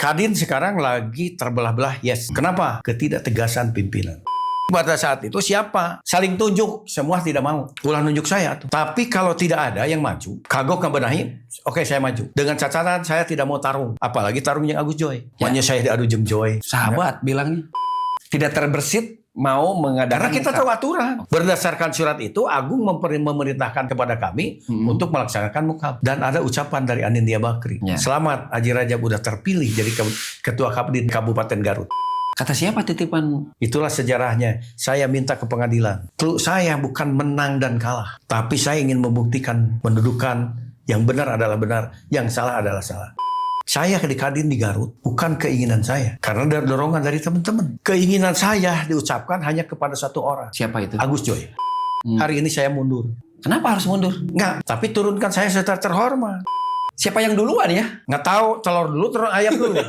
Kadin sekarang lagi terbelah-belah, yes. Kenapa? Ketidaktegasan pimpinan. Pada saat itu siapa? Saling tunjuk, semua tidak mau. Ulah nunjuk saya tuh. Tapi kalau tidak ada yang maju, kagok ngebenahi, oke saya maju. Dengan catatan saya tidak mau tarung. Apalagi tarung yang Agus Joy. Makanya saya diadu Jem Joy. Sahabat bilangnya. Tidak terbersit mau mengadakan. Karena kita tahu aturan. Berdasarkan surat itu, Agung memerintahkan kepada kami untuk melaksanakan mukab. Dan ada ucapan dari Anindya Bakri. Ya. Selamat, Haji Rajab udah terpilih jadi Ketua Kadin Kabupaten Garut. Kata siapa titipan? Itulah sejarahnya. Saya minta ke pengadilan. Clue saya bukan menang dan kalah. Tapi saya ingin membuktikan, mendudukan yang benar adalah benar, yang salah adalah salah. Saya di Kadin di Garut bukan keinginan saya. Karena ada dorongan dari teman-teman. Keinginan saya diucapkan hanya kepada satu orang. Siapa itu? Agus Joy. Hari ini saya mundur. Kenapa harus mundur? Nggak, tapi turunkan saya secara terhormat. Siapa yang duluan ya? Nggak tahu, telur dulu, telur ayam dulu.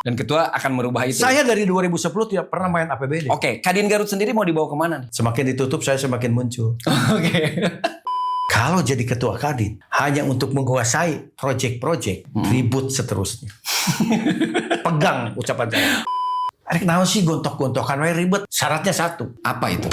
Dan ketua akan merubah itu. Saya dari 2010 tidak pernah main APBD. Oke, Kadin Garut sendiri mau dibawa kemana nih? Semakin ditutup, saya semakin muncul. Oke. Kalau jadi ketua Kadin hanya untuk menguasai proyek-proyek, ribut seterusnya. Pegang ucapan saya. Arek naon sih gontok-gontokan wae ribet. Syaratnya satu. Apa itu?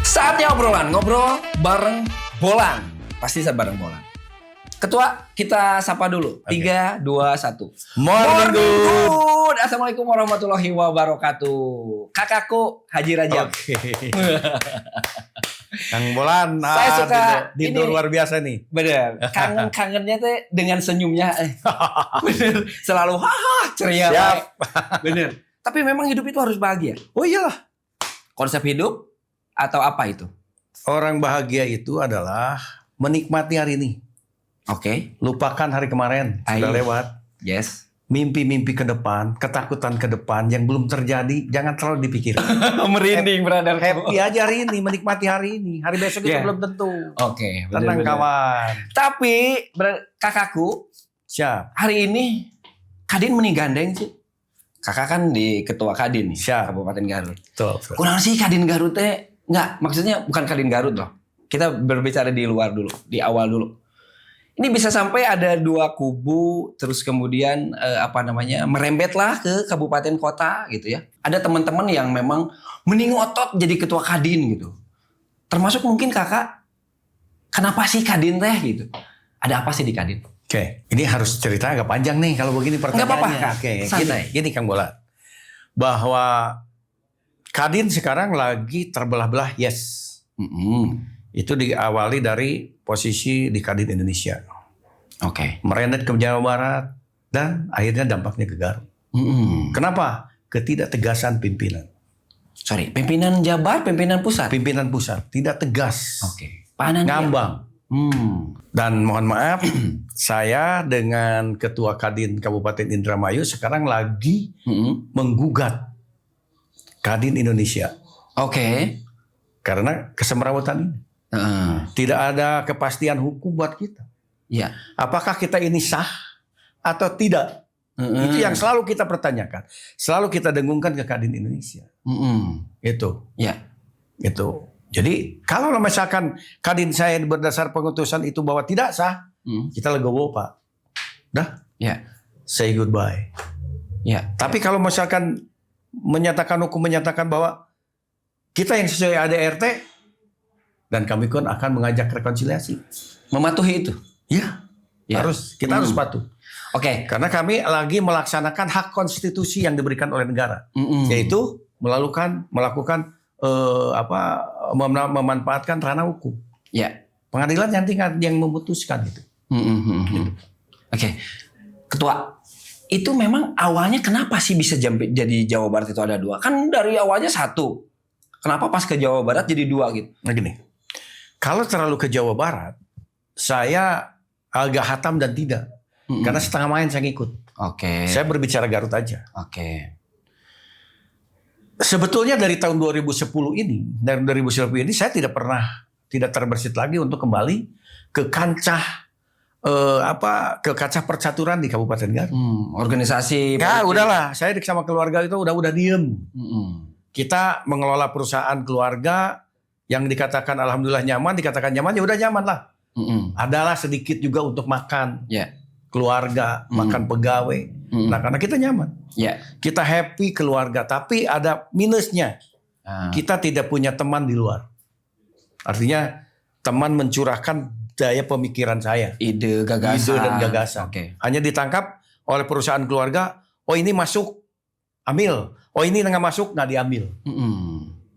Saatnya obrolan, ngobrol bareng Bolan. Pasti saya bareng Bolan. Ketua, kita sapa dulu. 3, 2, 1. Morning Good. Assalamualaikum warahmatullahi wabarakatuh. Kakakku Haji Rajab. Oke. Kang Bolan, Saya suka Dindo ini. luar biasa nih. Bener. Kangen-kangennya teh dengan senyumnya. Bener. Selalu haha ceria. Siap. Bener. Tapi memang hidup itu harus bahagia. Oh iyalah. Konsep hidup atau apa itu? Orang bahagia itu adalah menikmati hari ini. Oke. Lupakan hari kemarin. Sudah Ayo. lewat. Yes. Mimpi-mimpi ke depan, ketakutan ke depan yang belum terjadi, jangan terlalu dipikirkan. Merinding, brother. Happy aja hari ini, menikmati hari ini. Hari besok itu Yeah. belum tentu. Oke. Tenang kawan. Tapi kakakku, Siap. hari ini Kadin menigandeng sih. Kakak kan di ketua Kadin nih, Siap. Kabupaten Garut. Tuh. Kurang sih Kadin Garut teh? Enggak, maksudnya bukan Kadin Garut loh. Kita berbicara di luar dulu, di awal dulu. Ini bisa sampai ada dua kubu, terus kemudian merembetlah ke kabupaten kota gitu ya. Ada teman-teman yang memang mending otot jadi ketua Kadin gitu. Termasuk mungkin kakak, kenapa sih Kadin teh gitu? Ada apa sih di Kadin? Oke, ini harus cerita agak panjang nih kalau begini pertanyaannya. Nggak apa-apa, Kak. Oke, Santai. gini Kang Bola. Bahwa Kadin sekarang lagi terbelah-belah, yes. Itu diawali dari posisi di Kadin Indonesia. Oke. Merembet ke Jawa Barat dan akhirnya dampaknya ke Garut. Kenapa? Ketidaktegasan pimpinan. Sorry, pimpinan Jabar, pimpinan pusat. Pimpinan pusat tidak tegas. Oke. Panan dia. Ngambang. Dan mohon maaf, saya dengan Ketua Kadin Kabupaten Indramayu sekarang lagi menggugat Kadin Indonesia. Oke. Karena kesemrawutan ini. Tidak ada kepastian hukum buat kita. Ya. Apakah kita ini sah atau tidak? Itu yang selalu kita pertanyakan. Selalu kita dengungkan ke Kadin Indonesia. Itu. Ya. Itu. Jadi kalau misalkan Kadin saya berdasar pengutusan itu bahwa tidak sah, kita legowo Pak. Dah. Ya. Say goodbye. Ya. Tapi kalau misalkan hukum menyatakan bahwa kita yang sesuai ADRT dan kami pun akan mengajak rekonsiliasi. Mematuhi itu. Ya. Ya. Kita harus patuh. Oke. Karena kami lagi melaksanakan hak konstitusi yang diberikan oleh negara, yaitu melakukan memanfaatkan ranah hukum. Ya. Pengadilan nanti yang memutuskan itu. Oke. Ketua, itu memang awalnya kenapa sih bisa jadi Jawa Barat itu ada 2? Kan dari awalnya 1. Kenapa pas ke Jawa Barat jadi 2 gitu? Nah gini, kalau terlalu ke Jawa Barat, saya agak hatam dan tidak. Karena setengah main saya ngikut. Oke. Saya berbicara Garut aja. Oke. Sebetulnya dari tahun 2010 ini saya tidak terbersit lagi untuk kembali ke kancah percaturan di Kabupaten Garut. Organisasi. Ya udahlah, saya sama keluarga itu udah diem. Mm-mm. Kita mengelola perusahaan keluarga Yang dikatakan alhamdulillah nyaman, dikatakan nyaman ya udah nyaman lah. Adalah sedikit juga untuk makan. Ya. Keluarga, makan pegawai. Nah, karena kita nyaman. Ya. Kita happy keluarga, tapi ada minusnya. Kita tidak punya teman di luar. Artinya teman mencurahkan daya pemikiran saya. Ide, gagasan. Ide dan gagasan. Oke. Hanya ditangkap oleh perusahaan keluarga, oh ini masuk, ambil. Oh ini nggak masuk, nggak diambil.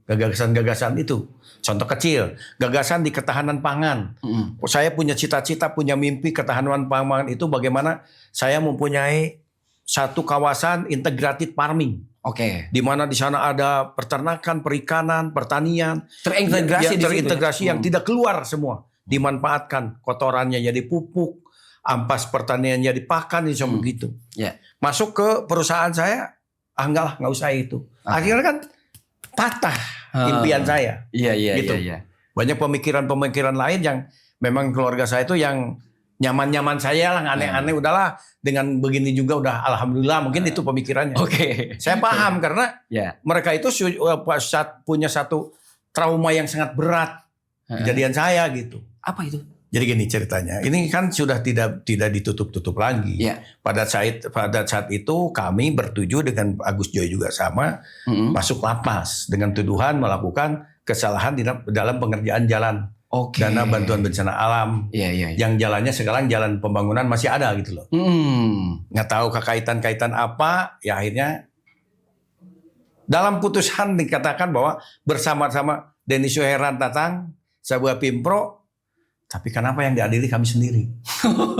Gagasan-gagasan itu. Contoh kecil, gagasan di ketahanan pangan. Saya punya cita-cita, punya mimpi ketahanan pangan itu bagaimana saya mempunyai satu kawasan integrated farming. Oke. Di mana di sana ada peternakan, perikanan, pertanian. Terintegrasi di situ, terintegrasi yang tidak keluar semua. Dimanfaatkan, kotorannya jadi pupuk, ampas pertaniannya dipakan, insya begitu. Ya. Masuk ke perusahaan saya, enggak lah, nggak usah itu. Akhirnya kan patah impian saya. Iya, gitu. iya. Banyak pemikiran-pemikiran lain yang memang keluarga saya itu yang nyaman-nyaman saya lah, aneh-aneh udahlah dengan begini juga udah alhamdulillah, mungkin itu pemikirannya. Oke. Saya paham karena Ya. mereka itu punya satu trauma yang sangat berat kejadian saya gitu. Apa itu? Jadi gini ceritanya, ini kan sudah tidak ditutup-tutup lagi. Ya. Pada saat itu kami bertuju dengan Agus Joy juga sama masuk lapas dengan tuduhan melakukan kesalahan di dalam pengerjaan jalan. Oke. Dana bantuan bencana alam. Iya. Yang jalannya sekarang jalan pembangunan masih ada gitu loh. Nggak tahu kaitan apa, ya akhirnya dalam putusan dikatakan bahwa bersama-sama Denny Suheran datang, sebuah Pimpro, tapi kenapa yang diadili kami sendiri?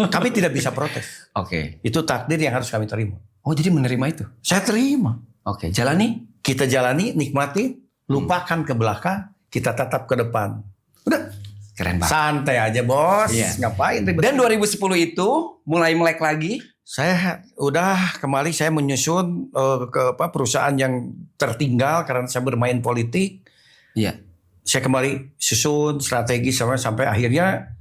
Kami tidak bisa protes. Oke. Itu takdir yang harus kami terima. Oh, jadi menerima itu? Saya terima. Oke, jalani? Kita jalani, nikmati, lupakan ke belakang, kita tatap ke depan. Udah. Keren banget. Santai aja bos. Iya. Ngapain ribet? Dan 2010 itu mulai melek lagi? Saya udah kembali saya menyusun ke perusahaan yang tertinggal karena saya bermain politik. Iya. Saya kembali susun strategi sampai akhirnya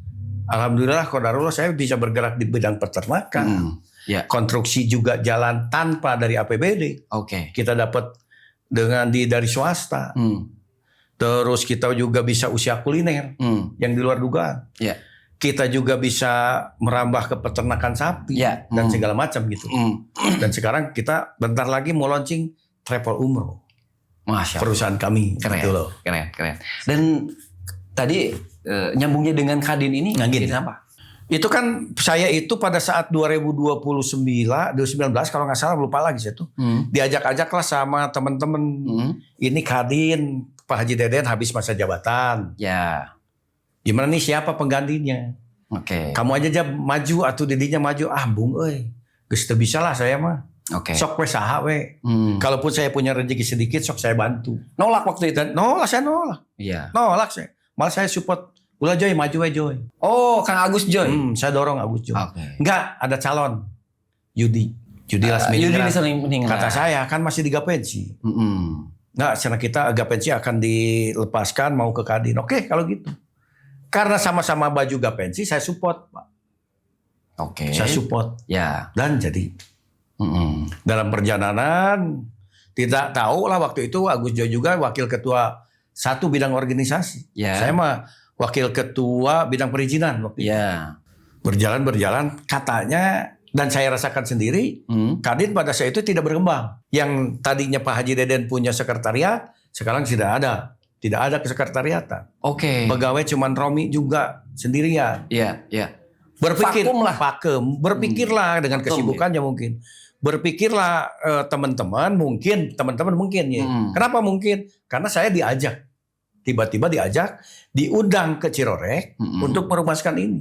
alhamdulillah qadarullah saya bisa bergerak di bidang peternakan. Ya. Konstruksi juga jalan tanpa dari APBD. Oke. Kita dapat dari swasta. Terus kita juga bisa usaha kuliner yang di luar dugaan. Ya. Kita juga bisa merambah ke peternakan sapi dan segala macam gitu. Dan sekarang kita bentar lagi mau launching travel umroh. Masya Allah. Perusahaan kami. Keren, gitu loh. keren. Dan tadi nyambungnya dengan Kadin ini, apa? Itu kan saya itu pada saat 2019 kalau nggak salah lupa lagi saya tuh diajak-ajak lah sama teman-teman. Ini Kadin Pak Haji Deden habis masa jabatan. Ya. Gimana nih siapa penggantinya? Oke. Kamu aja maju atau didinya maju. Ah bung geus teu bisa lah saya mah. Oke. Sok we saha we. Kalaupun saya punya rezeki sedikit sok saya bantu. Nolak waktu itu? Dan saya nolak. Iya. Nolak saya. Malah saya support. Ulah Joy maju we Joy. Oh Kang Agus Joy. Saya dorong Agus Joy. Oke. Enggak ada calon. Yudi Lasminingrat. Kata saya kan masih di Gapensi. Nggak, karena kita Gapensi akan dilepaskan mau ke Kadin. Oke, kalau gitu. Karena sama-sama baju Gapensi, saya support, Pak. Oke. Saya support. Ya. Dan jadi dalam perjalanan tidak tahu lah waktu itu Agus Joy juga wakil ketua satu bidang organisasi. Ya. Saya mah wakil ketua bidang perizinan waktu itu. Ya. Berjalan katanya. Dan saya rasakan sendiri, Kadin pada saat itu tidak berkembang. Yang tadinya Pak Haji Deden punya sekretariat, sekarang tidak ada. Tidak ada kesekretariatan. Oke. Pegawai cuman Romi juga sendirian. Iya. Berpikir, Vakum lah. berpikirlah dengan Vakum, kesibukannya mungkin. Berpikirlah teman-teman mungkin ya. Kenapa mungkin? Karena saya diajak. Tiba-tiba diajak, diundang ke Cirorek untuk merumuskan ini.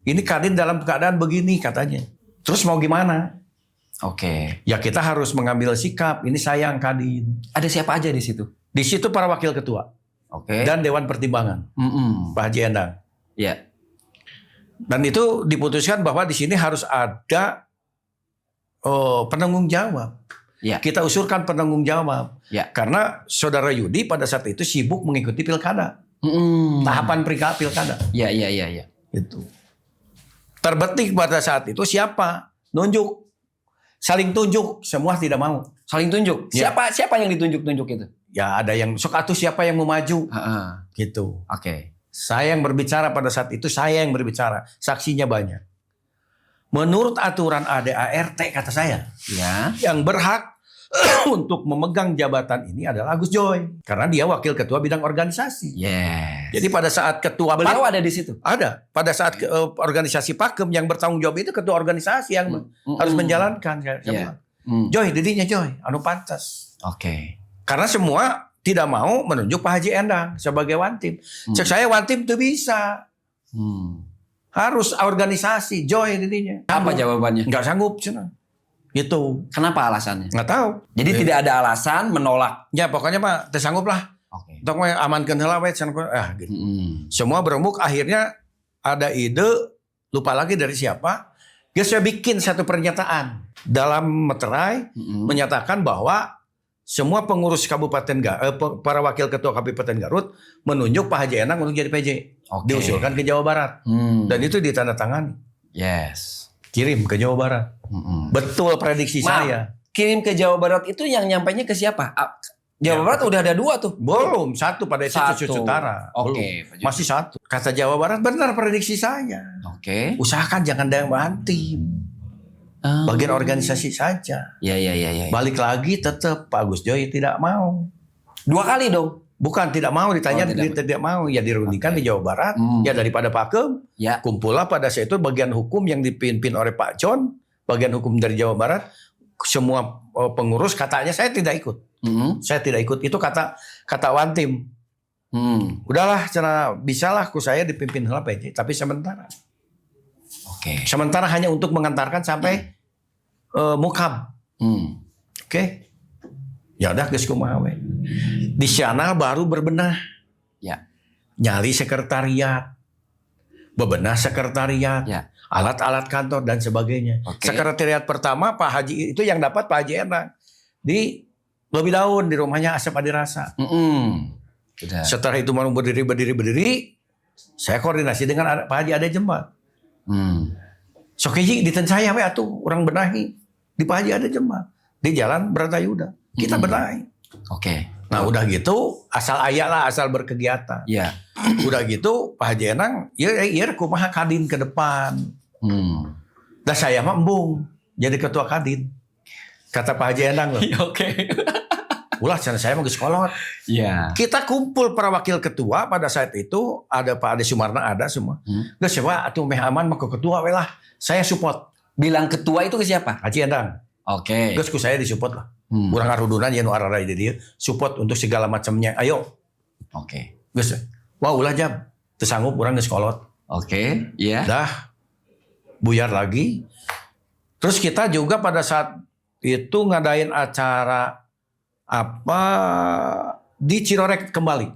Ini Kadin dalam keadaan begini katanya. Terus mau gimana? Oke. Ya kita harus mengambil sikap. Ini sayang Kadin. Ada siapa aja di situ? Di situ para wakil ketua. Oke. Dan Dewan Pertimbangan. Pak Haji Endang. Ya. Dan itu diputuskan bahwa di sini harus ada penanggung jawab. Ya. Kita usulkan penanggung jawab. Ya. Karena Saudara Yudi pada saat itu sibuk mengikuti pilkada. Tahapan pilkada. Ya. Itu. Terbetik pada saat itu siapa? Nunjuk. Saling tunjuk. Semua tidak mau. Saling tunjuk. Ya. Siapa yang ditunjuk-tunjuk itu? ya ada yang sok atuh siapa yang mau maju Heeh. gitu. Oke. Saya yang berbicara pada saat itu, saya yang berbicara, saksinya banyak. Menurut aturan ADART kata saya, Ya. yang berhak untuk memegang jabatan ini adalah Agus Joy karena dia wakil ketua bidang organisasi. Yes. Jadi pada saat ketua beliau ada di situ. ada pada saat organisasi Pakem yang bertanggung jawab itu ketua organisasi yang harus menjalankan. Saya bilang, Joy, didinya Joy, anu pantas. Oke. Karena semua tidak mau menunjuk Pak Haji Endang sebagai Wantim. Cek saya Wantim itu bisa. Harus organisasi, Joy didinya. Apa jawabannya? Nggak sanggup, cina. Gitu. Kenapa alasannya? Nggak tahu. Jadi tidak ada alasan menolak. Ya pokoknya Pak, tersanggup lah. Oke. Tok mah amankeun heula we gitu. Semua berembuk akhirnya ada ide, lupa lagi dari siapa. Dia saya bikin satu pernyataan dalam meterai menyatakan bahwa semua pengurus Kabupaten para wakil ketua Kabupaten Garut menunjuk Pak Haji Endang untuk jadi PJ. Oke. Diusulkan ke Jawa Barat. Dan itu ditandatangani. Yes. Kirim ke Jawa Barat. Betul prediksi saya. Kirim ke Jawa Barat itu yang nyampainya ke siapa? Jawa Barat udah ada 2 tuh. Belum, satu pada Cucu Utara. Oke. Belum. Masih satu. Kata Jawa Barat benar prediksi saya. Oke. Usahakan jangan ada yang Wantim. Bagian organisasi saja. Ya. Balik lagi tetap Pak Agus Joy tidak mau. 2 kali dong. Bukan tidak mau ditanya, tidak mau. Ya dirundingkan di Jawa Barat. Ya daripada Pakem. Ya. Kumpullah pada saat itu bagian hukum yang dipimpin oleh Pak John. Bagian hukum dari Jawa Barat. Semua pengurus katanya saya tidak ikut. Saya tidak ikut. Itu kata Wantim. Udahlah, cara bisalah ku saya dipimpin oleh PJ. Tapi sementara. Oke. Sementara hanya untuk mengantarkan sampai mukam. Oke. Ya udah geus kumaha we. Di sana baru berbenah. Ya. Nyali sekretariat. Bebenah sekretariat. Ya. Alat-alat kantor dan sebagainya. Oke. Sekretariat pertama Pak Haji itu yang dapat Pak Haji Endang di Lobi Daun di rumahnya Asep Adirasa. Setelah itu mau berdiri, saya koordinasi dengan Pak Haji Ade Jembat. Sokeji diten saya we atuh urang benahi di Pak Haji Ade Jembat di Jalan Bratayuda. Kita benahi. Oke. Nah udah gitu asal aya lah, asal berkegiatan. Ya. Udah gitu Pak Haji Endang ya kumaha kadin ke depan. Dah saya mah embung jadi ketua kadin. Kata Pak Haji Endang loh. Oke. Ulah sana saya mau ke sekolah. Ya. Kita kumpul para wakil ketua pada saat itu ada Pak Ade Sumarna ada semua. Gak siapa atuh meh aman mah ke ketua we lah. Saya support. Bilang ketua itu ke siapa? Haji Endang. Oke. Geus ku saya disupport lah. Urang arudunan ya nu arara di dieu support untuk segala macamnya. Ayo. Oke. Geus. Wah ulah jam. Teu sanggup urang geus kolot. Oke. Iya. Dah buyar lagi. Terus kita juga pada saat itu ngadain acara di Cirorek kembali.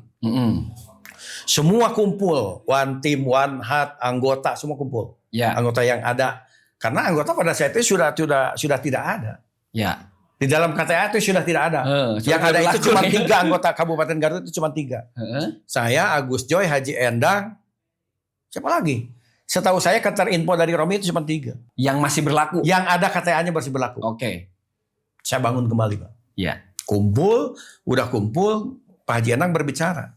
Semua kumpul, one team, one heart, anggota semua kumpul. Ya. Anggota yang ada, karena anggota pada saat itu sudah tidak ada. Ya. Di dalam KTA itu sudah tidak ada. Yang ada itu cuma 3 anggota Kabupaten Garut itu cuma 3. Saya, Agus Joy, Haji Endang, siapa lagi? Setahu saya kata info dari Romi itu cuma 3. Yang masih berlaku. Yang ada KTA-nya masih berlaku. Oke. Saya bangun kembali, Pak. Ya. Udah kumpul, Pak Haji Endang berbicara.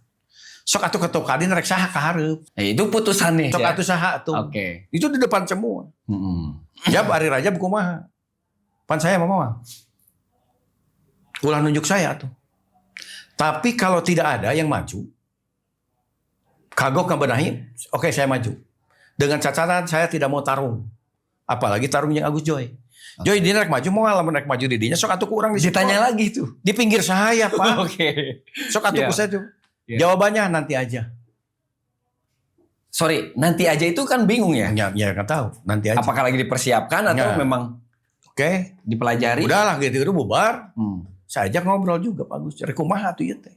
Sok atuh ketua kadin rek saha ka hareup. Itu putusannya. Sok atuh saha atuh. Oke. Itu di depan semua. Jab Ari Rajab kumaha? Pan saya mau. Ulah nunjuk saya tuh. Tapi kalau tidak ada yang maju, kagok ngebenahi, oke saya maju. Dengan catatan saya tidak mau tarung. Apalagi tarung yang Agus Joy. Joy dia naik maju, mau ngalamin naik maju didinya, sok atuh kurang ditanya lagi tuh. Di pinggir saya, Pak. Oke. Sok atuh ku saya tuh. Jawabannya nanti aja. Sorry, nanti aja itu kan bingung ya? Ya nggak tahu, nanti aja. Apakah lagi dipersiapkan atau memang dipelajari? Udahlah gitu udah bubar. Saya ajak ngobrol juga Pak Gus. Rek kumaha atuh ieu teh.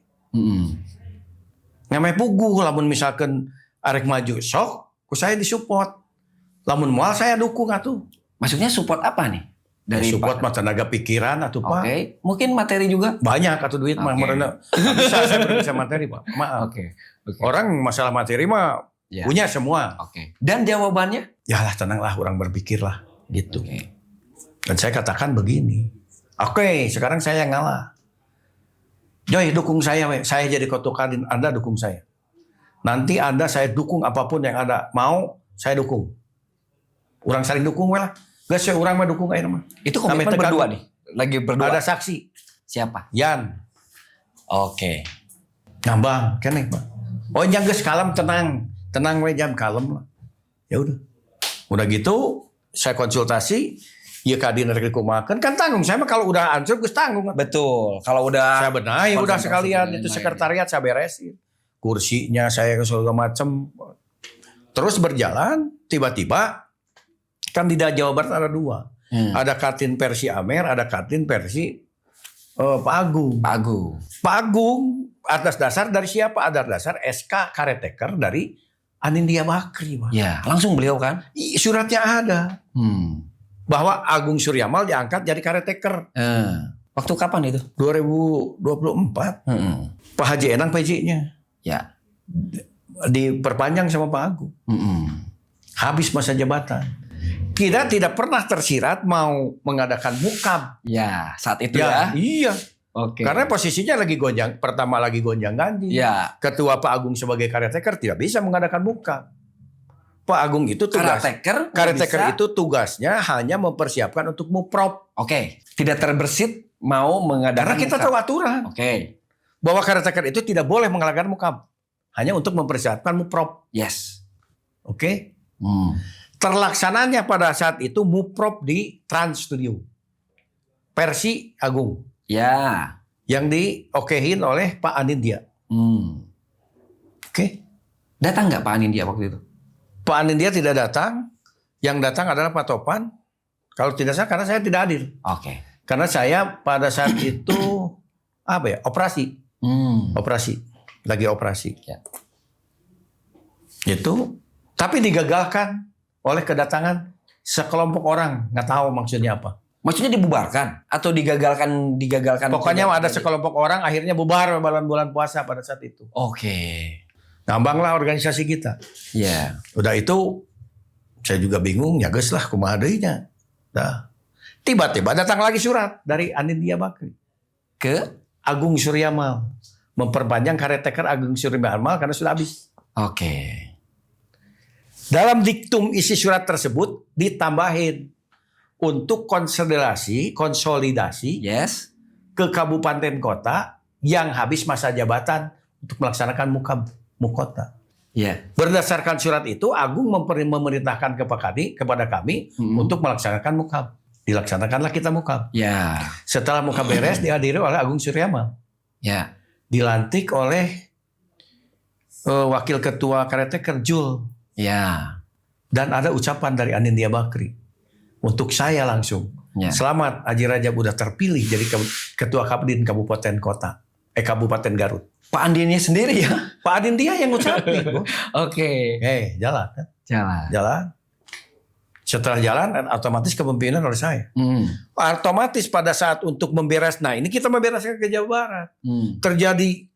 Ngameh puguh lamun misalkan arek maju sok, ku saya disupport. Lamun moal saya dukung atuh. Maksudnya support apa nih? Dari support mah tenaga pikiran atuh Pak. Oke, mungkin materi juga. Banyak atuh duit mah merena. Bisa saya bisa materi Pak. Maaf. Oke. Orang masalah materi mah punya semua. Oke. Dan jawabannya? Yalah tenanglah, orang berpikirlah gitu. Dan saya katakan begini. Oke, sekarang saya yang ngalah. Joy dukung saya, we. Saya jadi ketua Kadin, Anda dukung saya. Nanti Anda saya dukung apapun yang ada. Mau, saya dukung. Orang saling dukung we lah. Gak saya orang mah dukung aja mah. Itu komitmen berdua nih. Lagi berdua. Ada saksi. Siapa? Yan. Oke. Ngambang, kene Pak. Oh yang geus kalem tenang. Tenang we jam kalem lah. Ya udah. Udah gitu saya konsultasi, ya Kadin rek dikumakeun kan tanggung. Saya mah kalau udah hancur geus tanggung. Betul. Kalau udah Saya benahi udah sekalian itu lain-lain. sekretariat saya beresin. Kursinya saya segala macam. Terus berjalan, tiba-tiba kandidat Jawa Barat ada 2. Ada Kadin versi Amer, ada Kadin versi Pak Agung. Pak Agung. Pak Agung atas dasar dari siapa? Atas dasar SK Caretaker dari Anindya Bakri. Pak. Ya, langsung beliau kan? Suratnya ada. Bahwa Agung Suryamal diangkat jadi caretaker. Waktu kapan itu? 2024. Pak Haji Enang PJ-nya. Ya. Diperpanjang sama Pak Agung. Habis masa jabatan. Kita tidak pernah tersirat mau mengadakan mukam. Ya, saat itu ya. Iya. Oke. Karena posisinya lagi gonjang, pertama lagi gonjang ganjing. Ya. Ketua Pak Agung sebagai caretaker tidak bisa mengadakan mukam. Pak Agung itu tugas. Caretaker itu tugasnya hanya mempersiapkan untuk muprop. Oke. Tidak terbersit mau mengadakan Karena kita tahu aturan. Oke. Bahwa caretaker itu tidak boleh mengadakan mukam. Hanya untuk mempersiapkan muprop. Yes. Oke. Terlaksananya pada saat itu muprop di Trans Studio. Versi Agung. Ya. Yang diokehin oleh Pak Anindya. Oke. Datang nggak Pak Anindya waktu itu? Pak Anindya tidak datang. Yang datang adalah Pak Topan. Kalau tidak salah karena saya tidak hadir. Oke. Karena saya pada saat itu operasi. Operasi. Lagi operasi. Ya. Itu. Tapi digagalkan oleh kedatangan sekelompok orang. Nggak tahu maksudnya apa. Maksudnya dibubarkan atau digagalkan? Pokoknya ada sekelompok orang akhirnya bubar bulan puasa pada saat itu. Oke. Ngambanglah organisasi kita. Ya. Udah itu saya juga bingung, ya geus lah kumaha deui nya. Nah, tiba-tiba datang lagi surat dari Anindya Bakri Ke? Agung Suryamal memperpanjang caretaker Agung Suryamal karena sudah habis. Oke. Dalam diktum isi surat tersebut ditambahin untuk konsolidasi Yes. ke kabupaten kota yang habis masa jabatan untuk melaksanakan mukota. Ya. Berdasarkan surat itu Agung memerintahkan kepada kami untuk melaksanakan mukam. Dilaksanakanlah kita mukam. Ya. Setelah mukam beres dihadiri oleh Agung Suryamal. Ya. Dilantik oleh wakil ketua caretaker Jul. Ya. Dan ada ucapan dari Anindya Bakri untuk saya langsung. Ya. Selamat Haji Rajab udah terpilih jadi ketua Kadin Kabupaten Kabupaten Garut. Pak Anindya sendiri ya? Pak Anindya yang ngucapin. Oke. Jalan kan? Jalan. Setelah jalan otomatis kepemimpinan oleh saya. Otomatis pada saat untuk memberes. Nah ini kita membereskan ke Jawa Barat.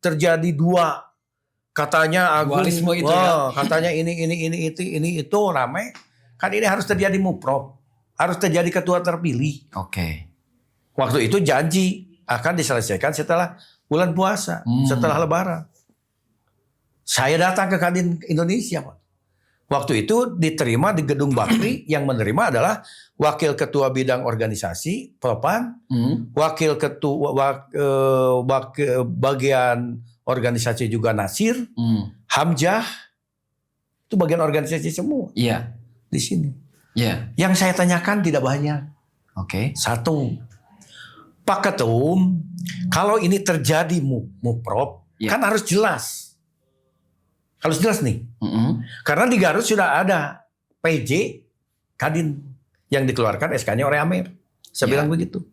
Terjadi 2. Katanya Agung, dualisme itu ya. Katanya ini itu ramai. Kan ini harus terjadi muprop. Harus terjadi ketua terpilih. Oke. Waktu itu janji akan diselesaikan setelah bulan puasa, setelah Lebaran. Saya datang ke Kadin Indonesia, Pak. Waktu itu diterima di Gedung Bakri, yang menerima adalah Wakil Ketua Bidang Organisasi, Topan, Wakil Ketua bagian organisasi juga Nasir, Hamzah, itu bagian organisasi semua. Iya. Di sini. Iya. Yang saya tanyakan tidak banyak. Oke. Satu, Pak Ketum, kalau ini terjadi muprop, kan harus jelas. Harus jelas nih. Karena di Garut sudah ada PJ Kadin yang dikeluarkan SK-nya oleh Amer. Saya bilang begitu.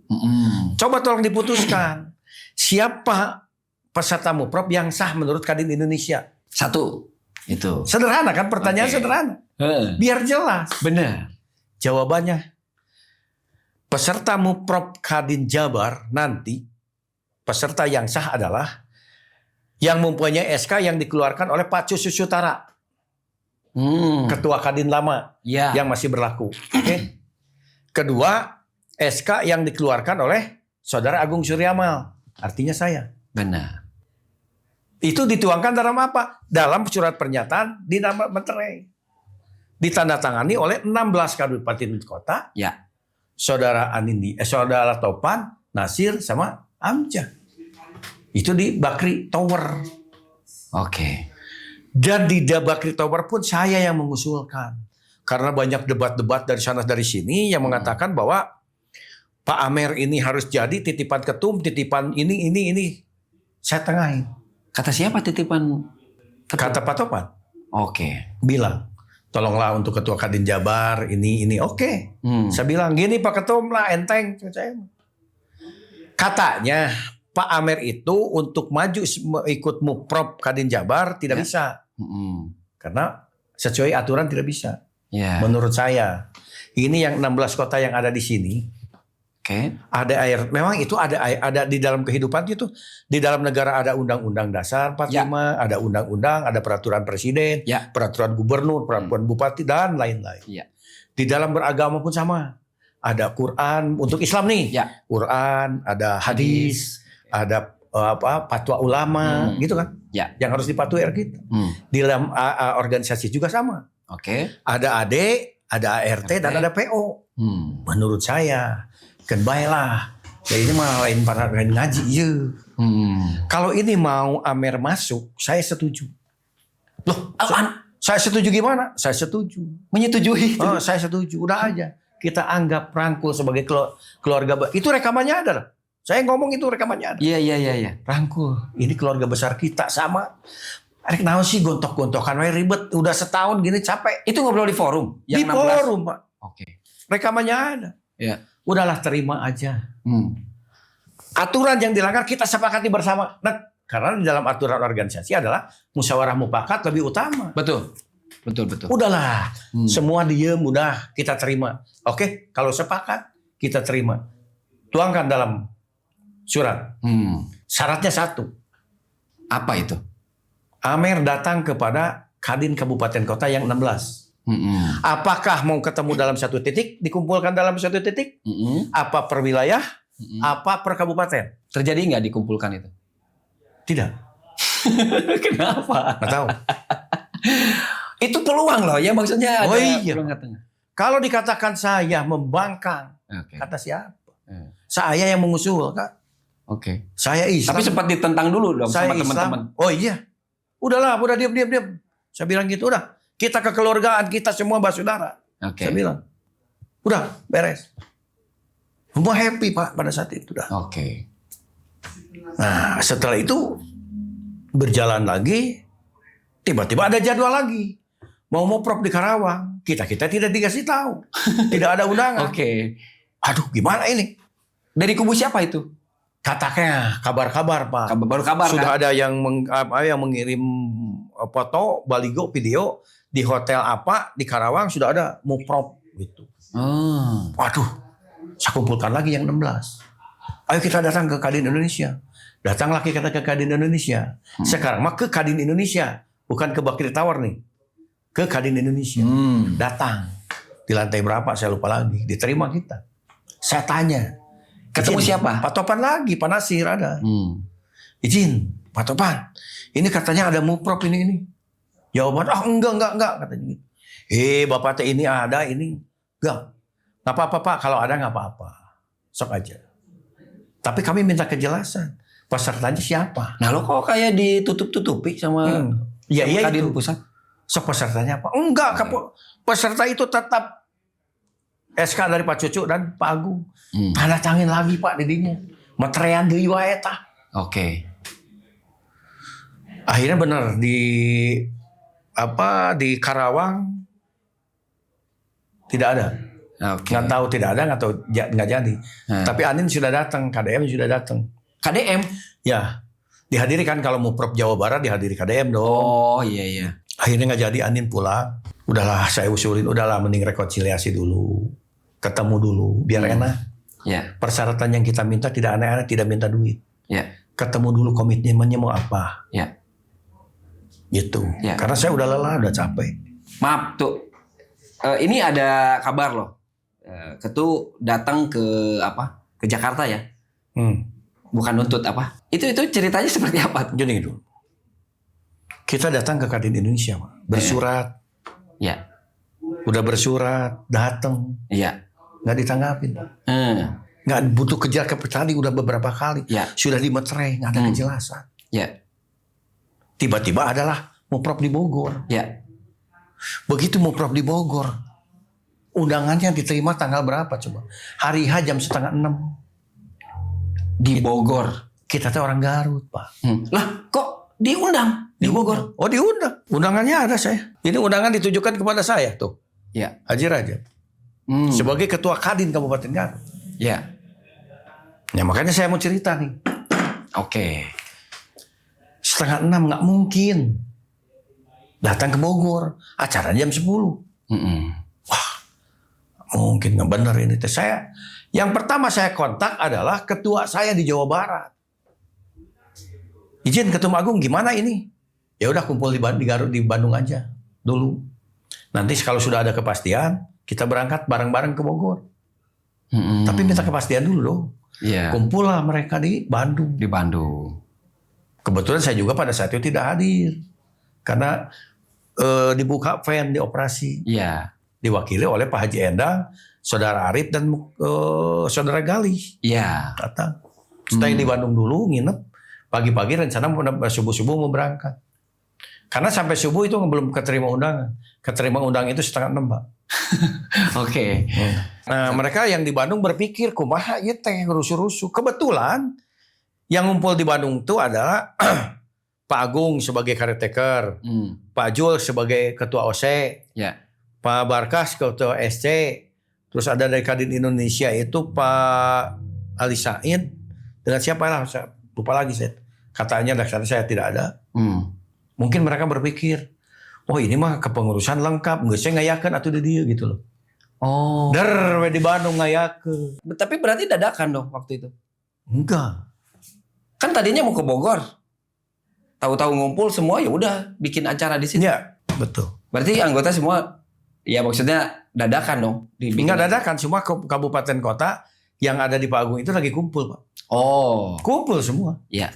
Coba tolong diputuskan. Siapa peserta muprop yang sah menurut Kadin Indonesia? Satu. Itu. Sederhana kan? Pertanyaan sederhana. Biar jelas. Benar. Jawabannya, peserta muprop Kadin Jabar nanti, peserta yang sah adalah yang mempunyai SK yang dikeluarkan oleh Pak Cusus Sutara, ketua Kadin lama yang masih berlaku. Oke. Kedua, SK yang dikeluarkan oleh Saudara Agung Suryamal, artinya saya. Benar. Itu dituangkan dalam apa? Dalam surat pernyataan di nama Meterai. Ditandatangani oleh 16 kabupaten kota. Ya. Saudara Anindi, saudara Topan, Nasir sama Amjad. Itu di Bakri Tower. Oke. Dan di Bakri Tower pun saya yang mengusulkan. Karena banyak debat-debat dari sana dari sini yang mengatakan bahwa Pak Amer ini harus jadi titipan ketum, titipan ini. Saya tengahin. Kata siapa titipan? Kata Pak Topan. Oke. Bilang, tolonglah untuk ketua Kadin Jabar ini. Oke. Saya bilang, gini Pak Ketum lah, enteng. Katanya Pak Amer itu untuk maju ikut Muprop Kadin Jabar tidak bisa. Karena sesuai aturan tidak bisa. Ya. Menurut saya. Ini yang 16 kota yang ada di sini. Oke. Ada air, memang itu ada di dalam kehidupan itu. Di dalam negara ada undang-undang dasar 45, ada undang-undang, ada peraturan presiden, peraturan gubernur, peraturan bupati dan lain-lain. Ya. Di dalam beragama pun sama. Ada Quran untuk Islam nih. Quran, ada hadis, ada fatwa ulama, gitu kan? Yang harus dipatuhi kita. Di dalam organisasi juga sama. Oke. Ada AD, ada ART dan ada PO. Menurut saya kan baiklah. Ya ini mah lain para lain ngaji ya. Kalau ini mau Amer masuk, saya setuju. Loh, saya setuju gimana? Saya setuju. Menyetujui itu. Oh, saya setuju. Udah aja. Kita anggap Rangkul sebagai keluarga. Itu rekamannya ada loh. Saya ngomong itu rekamannya ada. Iya. Rangkul, ini keluarga besar kita sama. Arek naon sih gontok-gontokan ribet. Udah setahun gini capek. Itu ngobrol di forum? Di forum, Pak. Oke. Rekamannya ada. Ya. Udahlah terima aja. Aturan yang dilanggar kita sepakati bersama. Nah, karena di dalam aturan organisasi adalah musyawarah mufakat lebih utama. Betul. Udahlah, semua diem, udah kita terima. Oke, kalau sepakat kita terima. Tuangkan dalam surat. Syaratnya satu. Apa itu? Amer datang kepada Kadin Kabupaten Kota yang 16. Apakah mau ketemu dalam satu titik, dikumpulkan dalam satu titik? Apa per wilayah? Apa per kabupaten? Terjadi nggak dikumpulkan itu? Tidak. Kenapa? Nggak tahu. Itu peluang loh ya, maksudnya ada peluang katanya. Kalau dikatakan saya membangkang, kata siapa? Saya yang mengusul, Kak. Oke. Saya Islam. Tapi sempat ditentang dulu dong saya sama teman-teman. Oh iya. Udah diam. Saya bilang gitu, udah. Kita kekeluargaan, kita semua bersaudara. Saya bilang. Udah, beres. Semua happy, Pak, pada saat itu. Oke. Nah, setelah itu berjalan lagi, tiba-tiba ada jadwal lagi. Mau prop di Karawang, kita tidak dikasih tahu. Tidak ada undangan. Oke. Aduh, gimana ini? Dari kubu siapa itu? Katanya kabar-kabar, Pak. Baru kabar sudah kan? ada yang mengirim foto, baligo, video di hotel apa di Karawang sudah ada muprop gitu. Waduh, saya kumpulkan lagi yang 16. Ayo kita datang ke Kadin Indonesia. Datanglah kita ke Kadin Indonesia. Sekarang mah ke Kadin Indonesia, bukan ke Bakri Tower nih. Ke Kadin Indonesia. Datang. Di lantai berapa saya lupa lagi. Diterima kita. Saya tanya. Ketemu siapa? Pak Topan lagi, Pak Nasir ada. Izin, Pak Topan. Ini katanya ada muprop ini. Jawaban, enggak katanya gitu. Bapak teh ini ada ini. Enggak. Enggak apa-apa, Pak. Kalau ada enggak apa-apa. Sok aja. Tapi kami minta kejelasan. Pesertanya siapa? Nah, lo kok kayak ditutup-tutupi sama Kadin itu. Pusat? Sok pesertanya apa? Enggak, peserta itu tetap SK dari Pak Cucu dan Pak Agung. Tanda tangan lagi Pak didinya. Materean deui wae tah. Oke. Akhirnya benar di Karawang tidak ada. Nggak tahu tidak ada, nggak tahu nggak jadi. Tapi Anin sudah datang, KDM sudah datang. KDM? Ya, dihadiri kan kalau mau Prop Jawa Barat dihadiri KDM dong. Oh iya. Akhirnya nggak jadi, Anin pulang. Udahlah saya usulin, udahlah mending rekonsiliasi dulu. Ketemu dulu, biar enak. Ya. Persyaratan yang kita minta tidak aneh-aneh, tidak minta duit. Ya. Ketemu dulu komitmennya mau apa. Ya. Gitu. Ya. Karena saya udah lelah, udah capek. Maaf tuh. Ini ada kabar loh. Ketu datang ke Jakarta ya. Bukan nuntut apa? Itu ceritanya seperti apa? Gini dulu. Kita datang ke Kadin Indonesia, Pak. Bersurat. Ya. Udah bersurat, datang. Iya. Nggak ditanggapin, Pak. Nggak butuh kejar ke tadi udah beberapa kali. Ya. Sudah dimeterai, nggak ada kejelasan. Ya. Tiba-tiba adalah Muprov di Bogor. Ya. Begitu Muprov di Bogor, undangannya diterima tanggal berapa coba? Hari H jam 5:30. Di Bogor. Kita tuh orang Garut, Pak. Lah kok diundang di Bogor? Oh, diundang. Undangannya ada saya. Ini undangan ditujukan kepada saya tuh. Ya. Haji Raja. Sebagai ketua Kadin Kabupaten Garut. Ya. Ya makanya saya mau cerita nih. Oke. 5:30 nggak mungkin. Datang ke Bogor. Acaranya jam 10. Wah, mungkin nggak benar ini. Yang pertama saya kontak adalah ketua saya di Jawa Barat. Izin Ketum Agung gimana ini? Ya udah kumpul di Garut di Bandung aja dulu. Nanti kalau sudah ada kepastian kita berangkat bareng-bareng ke Bogor. Tapi minta kepastian dulu dong. Iya. Kumpul lah mereka di Bandung. Di Bandung. Kebetulan saya juga pada saat itu tidak hadir karena dibuka van di operasi. Iya. Diwakili oleh Pak Haji Endang, Saudara Arif dan Saudara Galih. Iya. Datang. Stay di Bandung dulu, nginep. Pagi-pagi rencana subuh-subuh mau berangkat. Karena sampai subuh itu belum keterima undangan. Keterima undangan itu 5:30, Pak. Oke. Nah, mereka yang di Bandung berpikir, kumaha ieu teh rusuh-rusuh. Kebetulan yang ngumpul di Bandung itu adalah Pak Agung sebagai caretaker, Pak Jul sebagai ketua OC, Ya. Pak Barkas ketua SC, terus ada dari Kadin Indonesia itu Pak Ali Said, dengan siapa lah, saya lupa lagi saya. Katanya dari sana saya tidak ada. Mungkin mereka berpikir, oh ini mah kepengurusan lengkap, nggak saya ngayakan atau dia gitu loh. Oh. We di Bandung ngayakan. Tapi berarti dadakan dong waktu itu. Enggak. Kan tadinya mau ke Bogor. Tahu-tahu ngumpul semua ya udah bikin acara di sini. Ya, betul. Berarti anggota semua ya maksudnya dadakan dong. Enggak dadakan, semua kabupaten kota yang ada di Pak Agung itu lagi kumpul, Pak. Oh. Kumpul semua. Ya.